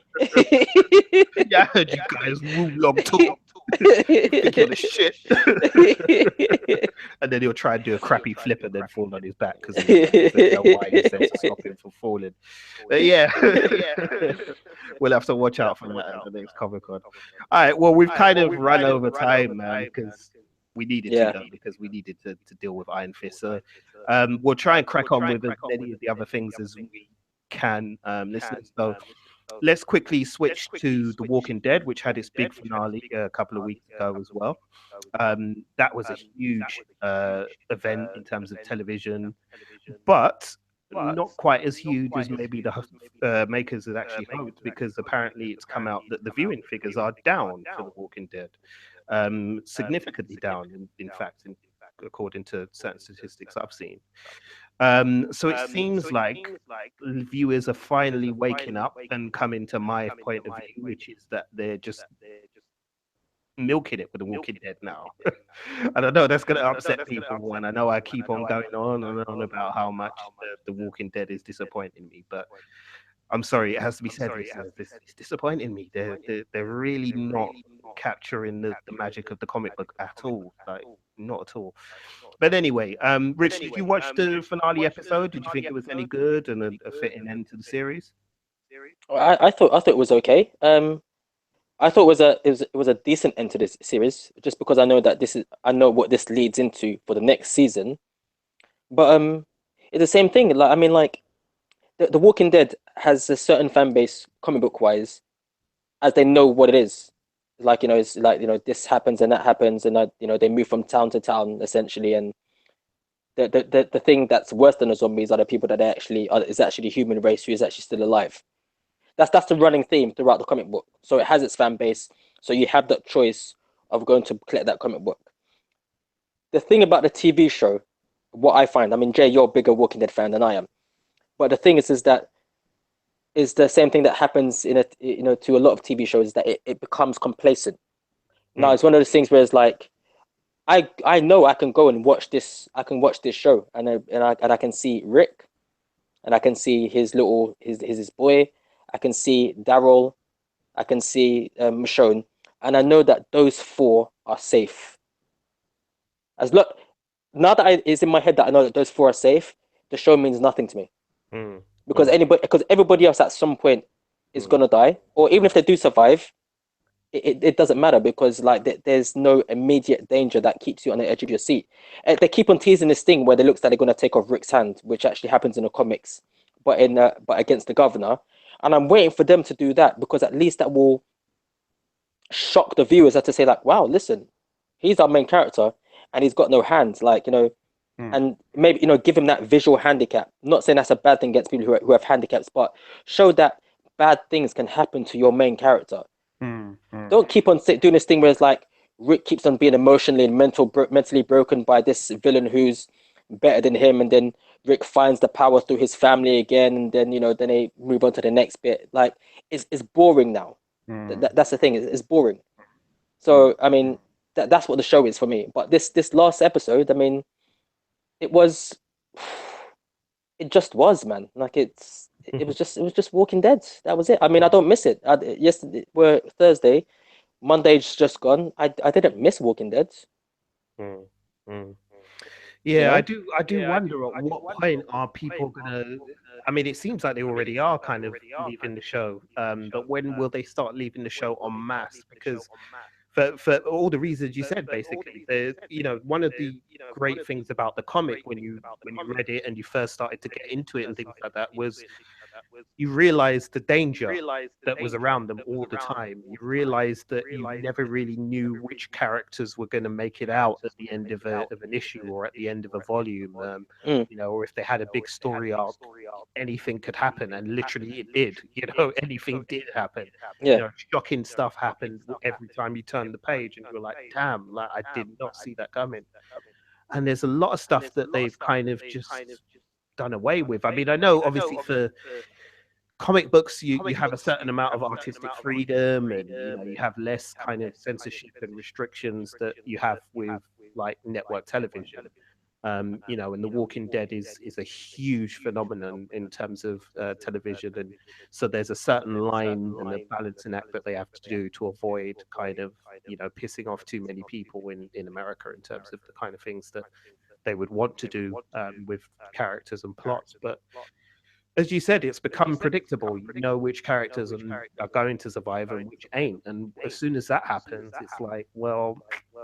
A: Yeah, I heard you guys woo long talk. Think you're the shit. And then he'll try and do a crappy flip and then fall on his back because there's no wire set to stop him from falling. But yeah, we'll have to watch out for that at the next Comic Con. All right, well, we've kind of run over time, man, because we needed to,
B: Yeah.
A: though, because we needed to deal with Iron Fist. So we'll try and crack on with as many of the other things as we can, listeners. So let's quickly switch to The Walking Dead, which had its big finale a couple of weeks ago as well. That was a huge event in terms of television, but not quite as huge as maybe the makers had actually hoped, because apparently it's come out that the viewing figures are down for The Walking Dead, significantly down, in fact, according to certain statistics I've seen. So it seems like viewers are finally waking up and coming to my point of view, which is that they're just milking it with The Walking Dead now. And I know that's going to upset people, and I know I keep on going on and on about how much the Walking Dead is disappointing me, but I'm sorry, it has to be said, listeners, it's disappointing me. They're really not capturing the magic of the comic book at all, like not at all. But anyway, Rich, did you watch the finale episode? Did you think it was any good and a fitting end to the series?
B: I thought it was okay. I thought it was a decent end to this series, just because I know what this leads into for the next season. But it's the same thing. Like, I mean, like, the Walking Dead has a certain fan base, comic book wise, as they know what it is. Like, it's like, this happens and that happens, and they move from town to town essentially, and the thing that's worse than the zombies are the people that actually are, is actually the human race who is actually still alive. That's the running theme throughout the comic book. So it has its fan base. So you have that choice of going to collect that comic book. The thing about the TV show, what I find, I mean, Jay, you're a bigger Walking Dead fan than I am, but the thing is that is the same thing that happens in a to a lot of TV shows, is that it becomes complacent. Now
A: Mm,
B: it's one of those things where it's like I know I can go and watch this. I can watch this show, and I can see Rick, and I can see his little his boy. I can see Daryl. I can see Michonne, and I know that those four are safe. As look now that it's in my head that I know that those four are safe, the show means nothing to me,
A: mm, mm,
B: because everybody else at some point is
A: mm,
B: gonna die, or even if they do survive, it doesn't matter, because like there's no immediate danger that keeps you on the edge of your seat. They keep on teasing this thing where it looks like they're going to take off Rick's hand, which actually happens in the comics, but against the governor. And I'm waiting for them to do that, because at least that will shock the viewers, as to say like, wow, listen, he's our main character and he's got no hands, like,
A: mm,
B: and maybe give him that visual handicap. Not saying that's a bad thing against people who have handicaps, but show that bad things can happen to your main character.
A: mm, mm,
B: Don't keep on doing this thing where it's like Rick keeps on being emotionally and mentally broken by this villain who's better than him, and then Rick finds the power through his family again, and then then they move on to the next bit. Like it's boring now.
A: mm,
B: That's the thing. It's boring.
A: mm.
B: So I mean, that's what the show is for me. But this last episode, I mean, it was, it just was, man. Like it was just Walking Dead. That was it. I mean, I don't miss it. Yesterday, we're Thursday. Monday's just gone. I didn't miss Walking Dead.
A: Mm, mm.
B: You
A: Yeah, I
B: know.
A: do. I do wonder at what point are people gonna. I mean, it seems like they already are kind of leaving the show. But when will they start leaving the show en masse? Because for all the reasons you said, basically, one of the great things about the comic when you read it and you first started to get into it and things like that was you realize the danger that was around them all the time. You realize that you never really knew which characters were going to make it out at the end of an issue or at the end of a volume,
B: Mm,
A: or if they had a big story arc, anything could happen, and literally it did. Anything did happen.
B: yeah.
A: Shocking stuff happened every time you turn the page, and you're like, "Damn, like I did not see that coming." And there's a lot of stuff that they've kind of just done away with. I mean, I know obviously for comic books you have a certain amount of artistic freedom, and you have less kind of censorship and restrictions that you have with like network television. And The Walking Dead is a huge phenomenon in terms of television, and so there's a certain line and a balancing act that they have to do to avoid kind of pissing off too many people in America in terms of the kind of things that they would want to do with characters and plots. But as you said, it's become predictable. You know which characters are going to survive and which ain't. And as soon as that happens, it's like, well,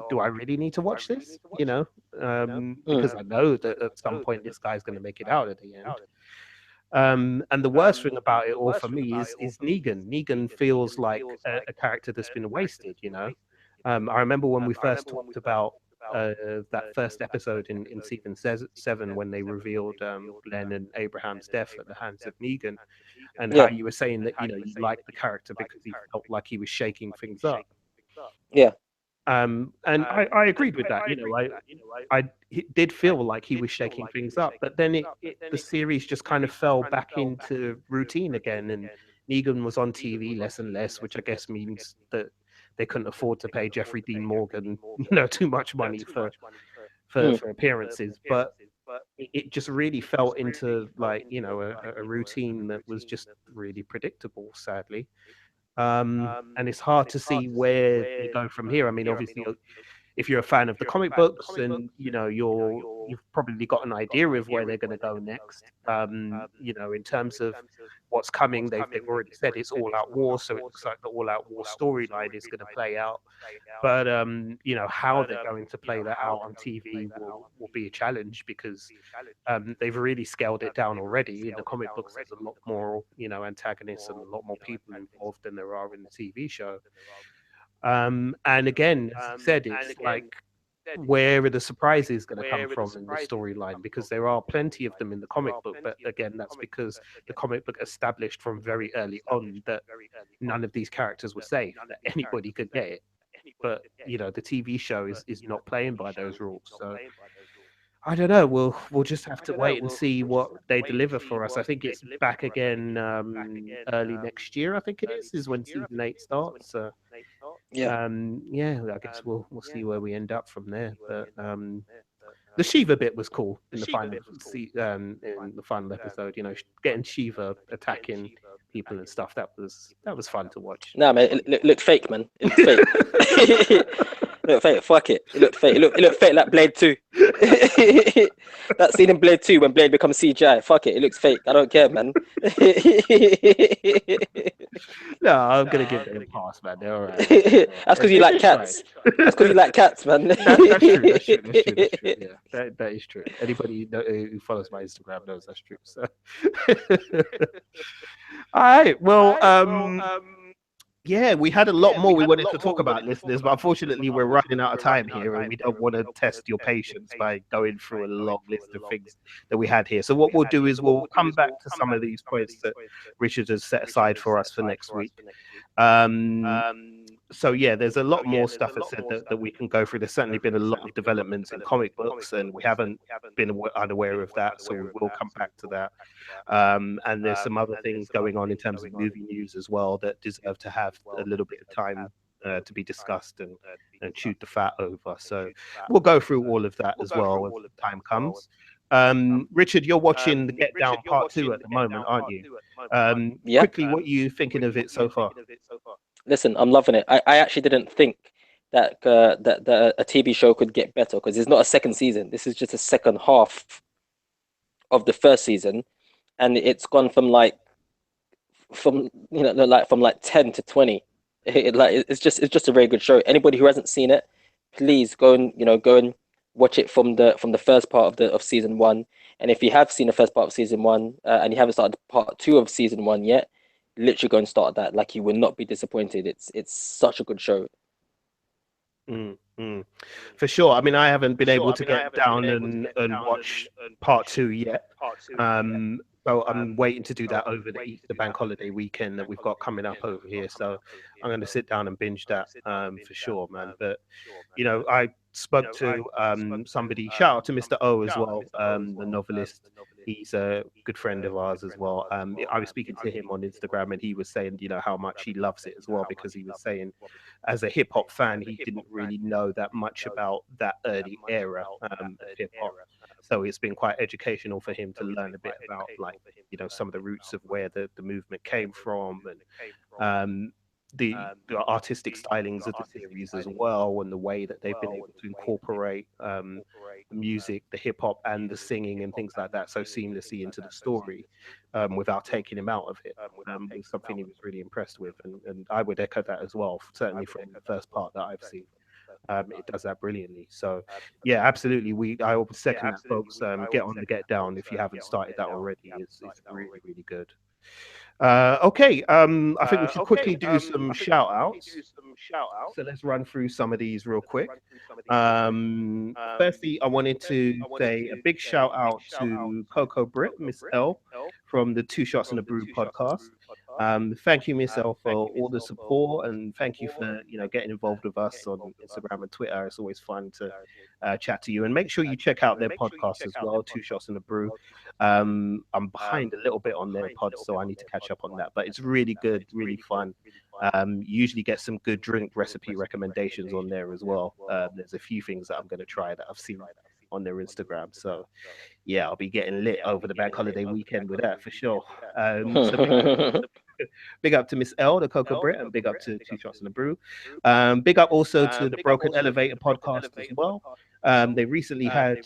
A: do I really need to watch this? Because
B: Mm,
A: I know that at some point this guy's going to make it out at the end. And the worst thing about it all for me is Negan. Negan feels like a character that's been wasted. I remember when we first talked about that first episode in season seven when they revealed Glenn and Abraham's death at the hands of Negan, and how
B: yeah.
A: you were saying that you liked the character because he felt like he was shaking things up.
B: Yeah.
A: And I agreed with that. I did feel like he was shaking things up, but then the series just kind of fell back into routine again, and Negan was on TV less and less, which I guess means that they couldn't afford to pay Jeffrey Dean Morgan, too much money
B: Mm,
A: for appearances. But it just really fell into like a routine that was just really predictable, sadly. And it's hard to see where they go from here. I mean, obviously, if you're a fan of the comic books, and you've probably got an idea of where they're going to go next. In terms of what's coming, they've already said it's all out war, so it looks like the all out war storyline is going to play out. But how they're going to play that out on TV will be a challenge, because they've really scaled it down already. In the comic books, there's a lot more antagonists and a lot more people involved than there are in the TV show. And again, as you said, it's like where are the surprises going to come from in the storyline? Because there are plenty of them in the comic book, but again, that's because the comic book established from very early on that none of these characters were safe, that anybody could get it. But the TV show is not playing by those rules. So I don't know. We'll just have to wait and see what they deliver for us. I think it's back again early next year. I think is when season 8 starts. So
B: Yeah.
A: yeah, I guess we'll see where we end up from there. But the Shiva bit was cool in the in the final episode. Getting Shiva attacking people and stuff. That was fun to watch.
B: Nah, man, it looked fake, man. It looked fake. It looked fake. Fuck it. It looked fake. It looked fake like Blade 2. That scene in Blade 2 when Blade becomes CGI. Fuck it. It looks fake. I don't care, man.
A: No, I'm gonna give them a pass, man. They're all right.
B: That's because you like cats. That's because you like cats, man.
A: That's true. That's true. That's true. That's true. Yeah, that is true. Anybody who follows my Instagram knows that's true. So, all right. Well, yeah, we had a lot more we wanted to talk about, listeners, but unfortunately, we're running out of time here, and we don't want to test your patience by going through a long list of things that we had here. So, what we'll do is we'll come back to some of these points that Richard has set aside for us for next week. So yeah, there's a lot more stuff I said that we can go through. There's certainly been a lot of developments in comic books, and we haven't been unaware of that, so we will come back to that. And there's some other things going on in terms of movie news as well that deserve to have a little bit of time to be discussed and chewed the fat over. So we'll go through all of that as well as the time comes. Richard, you're watching the Get Down Part 2 at the moment, aren't you?
B: Yeah.
A: Quickly, what are you thinking of it so far?
B: Listen, I'm loving it. I actually didn't think that a TV show could get better because it's not a second season. This is just a second half of the first season, and it's gone from like 10 to 20. It's just a very good show. Anybody who hasn't seen it, please go and watch it from the first part of season 1. And if you have seen the first part of season 1 and you haven't started part 2 of season 1 yet, literally go and start that. Like, you will not be disappointed. It's such a good show.
A: For sure. I mean, I haven't been able to get down and watch part 2 yet. So I'm waiting to do that over the Easter bank holiday weekend that we've got coming up over here. So I'm going to sit down and binge that for sure, man. But I spoke to somebody. Shout out to Mr. O as well, the novelist. He's a good friend of ours as well. I was speaking to him on Instagram, and he was saying, how much he loves it as well, because he was saying, as a hip hop fan, he didn't really know that much about that early era of hip hop. So it's been quite educational for him to learn a bit about, like, some of the roots of where the movement came from, and the artistic stylings of the series as well, and the way that they've been able to incorporate the music, the hip hop, and the singing and things like that so seamlessly into the story without taking him out of it. Was something he was really impressed with, and I would echo that as well, certainly from the first part that I've seen. It does that brilliantly. So yeah, absolutely. I will second that, folks. Get on the Get Down if you haven't started that already. It's really, really good. Okay, I think we should quickly do some shout outs. So let's run through some of these real quick. Firstly, I wanted to say a big shout out to Coco Britt, Miss L, from the Two Shots in a Brew podcast. Thank you, Miss L, for all the support, and thank you for getting involved with us on Instagram and Twitter. It's always fun to chat to you, and make sure you check out their podcast as well, Two Shots in a Brew. I'm behind a little bit on their pod, so I need to catch up on that, but it's really good, really fun. Usually get some good drink recipe recommendations on there as well. There's a few things that I'm going to try that I've seen on their Instagram. So yeah, I'll be getting lit over the bank holiday weekend with that for sure. So big up to Miss L, the Coco Brit, and big up to Two Shots in the Brew. Big up also to the Broken Elevator podcast as well. They recently had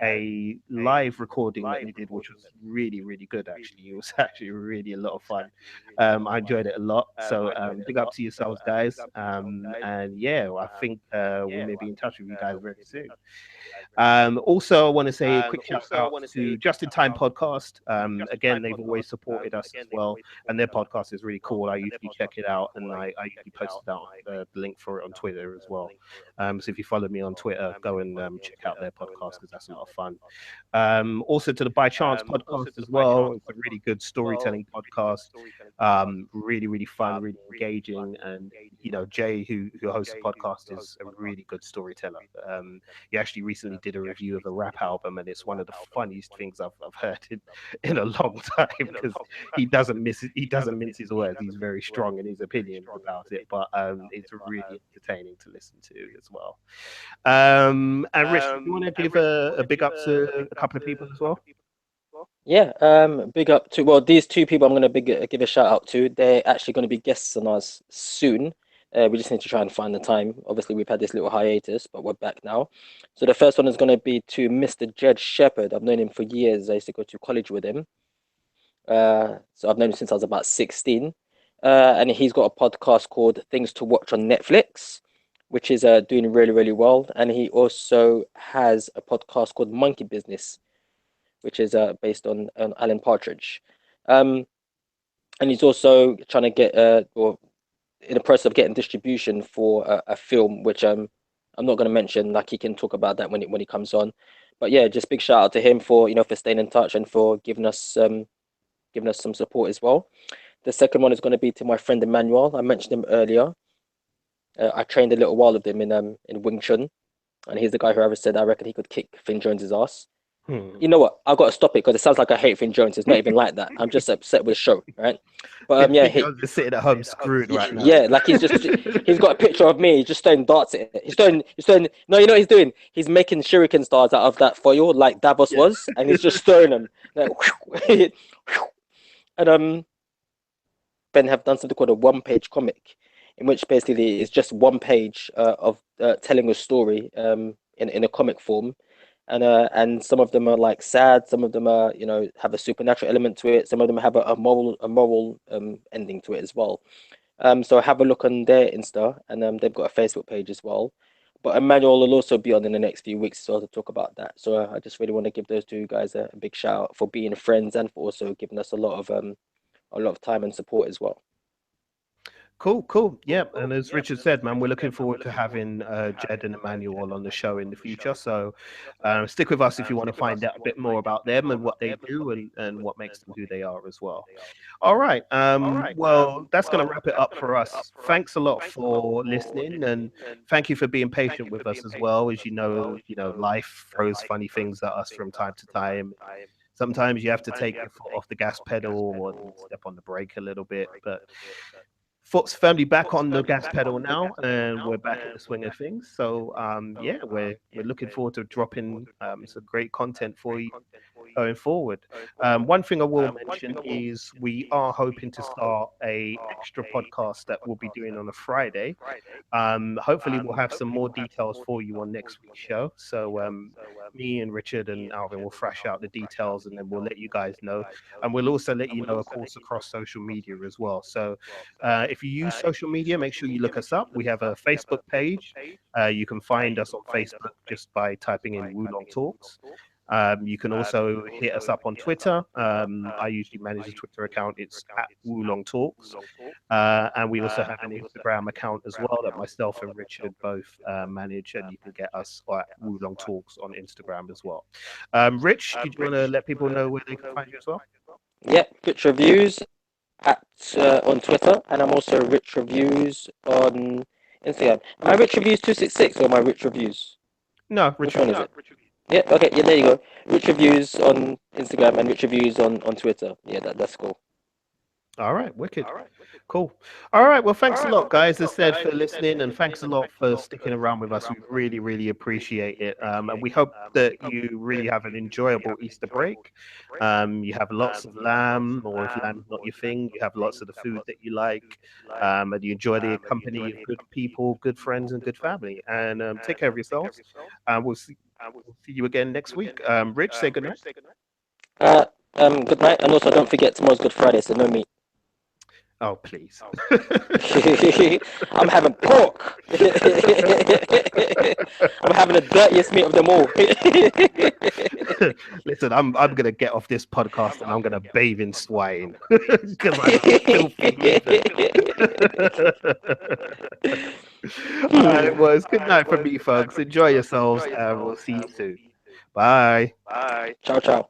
A: a live recording that they did, which was really, really good. Actually, it was actually really a lot of fun. I enjoyed it a lot. So big up to yourselves, guys. And yeah, I think we may be in touch with you guys very soon. Also, I want to say a quick shout out to Just in Time Podcast. Again, they've always supported us as well, and their podcast is really cool. I usually check it out, and I usually post it out the link for it on Twitter as well. So if you follow me on Twitter, go and check out their podcast because that's a lot of fun. Also to the By Chance podcast as well. It's a really good storytelling podcast. Really, really fun, really engaging, and Jay, who hosts the podcast, is a really good storyteller. He actually recently did a review of a rap album, and it's one of the funniest things I've heard in a long time because he doesn't mince his words. He's very strong in his opinions about it, but it's really entertaining to listen to as well. And Rich, do you want to give a big up to a couple of people as well?
B: Yeah, big up to, well, these two people I'm going to give a shout out to. They're actually going to be guests on us soon. We just need to try and find the time. Obviously, we've had this little hiatus, but we're back now. So the first one is going to be to Mr. Jed Shepherd. I've known him for years. I used to go to college with him. So I've known him since I was about 16. And he's got a podcast called Things to Watch on Netflix, which is doing really, really well. And he also has a podcast called Monkey Business, which is based on Alan Partridge. Um, and he's also trying to get or in the process of getting distribution for a film, which I'm not going to mention. Like, he can talk about that when he comes on. But yeah, just big shout out to him for for staying in touch and for giving us some support as well. The second one is going to be to my friend Emmanuel. I mentioned him earlier. I trained a little while with him in Wing Chun, and he's the guy who ever said I reckon he could kick Finn Jones's ass.
A: Hmm.
B: You know what? I've got to stop it because it sounds like I hate Finn Jones. It's not even like that. I'm just upset with the show, right? But yeah,
A: Finn Jones is sitting at home screwed right now.
B: yeah, like he's got a picture of me. He's just throwing darts at it. He's throwing. No, you know what he's doing? He's making shuriken stars out of that foil, like Davos
A: Yeah.
B: was, and he's just throwing them. Like, and Ben have done something called a one-page comic, in which basically is just one page of telling a story in a comic form, and some of them are like sad, some of them are have a supernatural element to it, some of them have a moral ending to it as well. So have a look on their Insta, and they've got a Facebook page as well. But Emmanuel will also be on in the next few weeks as well to talk about that. So I just really want to give those two guys a big shout out for being friends and for also giving us a lot of time and support as well.
A: Cool, cool. Yeah, and as Richard said, man, we're looking forward to having Jed and Emmanuel on the show in the future. So stick with us if you want to find out a bit more about them and what they do and what makes them who they are as well. All right. Well, that's going to wrap it up for us. Thanks a lot for listening, and thank you for being patient with us as well. As life throws funny things at us from time to time. Sometimes you have to take your foot off the gas pedal and step on the brake a little bit, but foot's firmly back on the gas pedal now, and we're back in the swing of things. So yeah, we're looking forward to dropping some great content for you going forward. One thing I will mention is we are hoping to start a extra podcast that we'll be doing on a Friday. Hopefully, we'll have some more details for you on next week's show. So, me and Richard and Alvin will thrash out the details, and then we'll let you guys know. And we'll also let you know, of course, across social media as well. So, if you use social media, make sure you look us up. We have a Facebook page. You can find us on Facebook just by typing in Wulong Talks. You can also hit us up on Twitter. I usually manage the Twitter account. It's at Wulong Talks. And we also have an Instagram account as well that myself and Richard both manage. And you can get us at Wulong Talks on Instagram as well. Rich, did you want to let people know where they can find you as well?
B: Yep, Rich Reviews at on Twitter, and I'm also Rich Reviews on Instagram. Am I Rich Reviews 266 or am I Rich Reviews?
A: No,
B: Which
A: Richard.
B: one is it? Yeah, okay, yeah, there you go. Rich Reviews on Instagram and Rich Reviews on Twitter. Yeah, that's cool.
A: All right, wicked. Cool. All right, well, thanks a lot, guys, as said, for listening, and thanks a lot for sticking around with us. We really, really appreciate it. And we hope that you really have an enjoyable Easter break. You have lots of lamb, or if lamb's not your thing, you have lots of the food that you like, and you enjoy the company of good people, good friends, and good family. And take care of yourselves. And we'll see. we'll see you again next week. Rich, say good night.
B: Uh, good night, and also don't forget tomorrow's Good Friday, so no meat.
A: Oh, please.
B: I'm having pork. I'm having the dirtiest meat of them all.
A: Listen, I'm gonna get off this podcast and I'm gonna bathe in swine because I'm a filthy heathen. All right, well, it's good night from me, folks. Enjoy yourselves, and we'll see you soon. Bye.
B: Ciao, ciao.